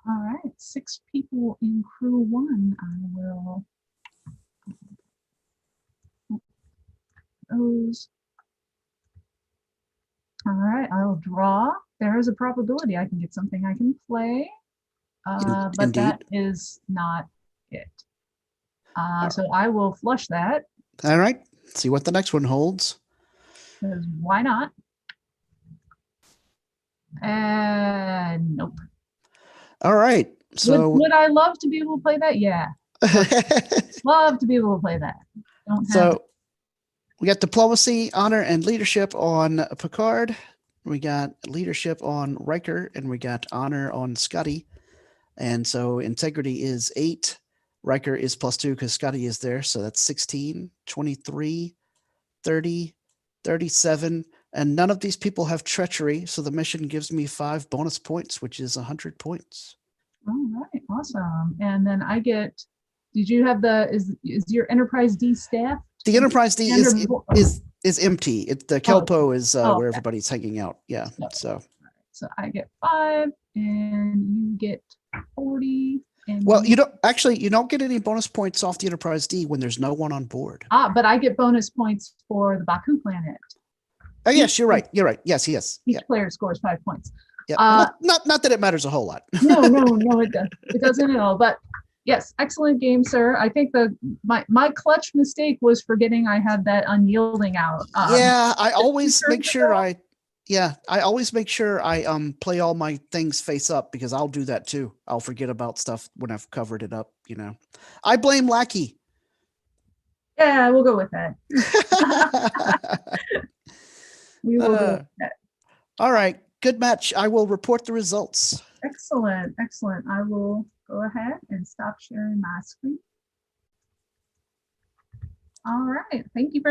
All right, 6 people in crew 1. I will. Those. All right, I'll draw. There is a probability I can get something I can play, but Indeed. that is not it. So I will flush that. All right, see what the next one holds. Because why not? And nope. All right, so Would I love to be able to play that? Yeah, love to be able to play that. Don't have so we got diplomacy, honor, and leadership on Picard. We got leadership on Riker, and we got honor on Scotty. And so integrity is 8. Riker is +2 because Scotty is there. So that's 16, 23, 30, 37. And none of these people have treachery. So the mission gives me 5 bonus points, which is 100 points. All right, awesome. And then I get, did you have is your Enterprise D staff? The Enterprise D is empty. The Kelpo is where okay. everybody's hanging out. Yeah. So I get 5 and you get 40. And well, you don't get any bonus points off the Enterprise D when there's no one on board. But I get bonus points for the Baku planet. Oh yes, you're right. You're right. Yes, yes. Each player scores 5 points. Yeah. Not that it matters a whole lot. No, it doesn't. It doesn't at all. But Yes, excellent game, sir. I think my clutch mistake was forgetting I had that unyielding out. Yeah, I always turns make sure ago? I always make sure I play all my things face up because I'll do that too. I'll forget about stuff when I've covered it up, you know. I blame Lackey. Yeah, we'll go with that. We will go with that. All right, good match. I will report the results. Excellent, excellent. I will go ahead and stop sharing my screen. All right, thank you very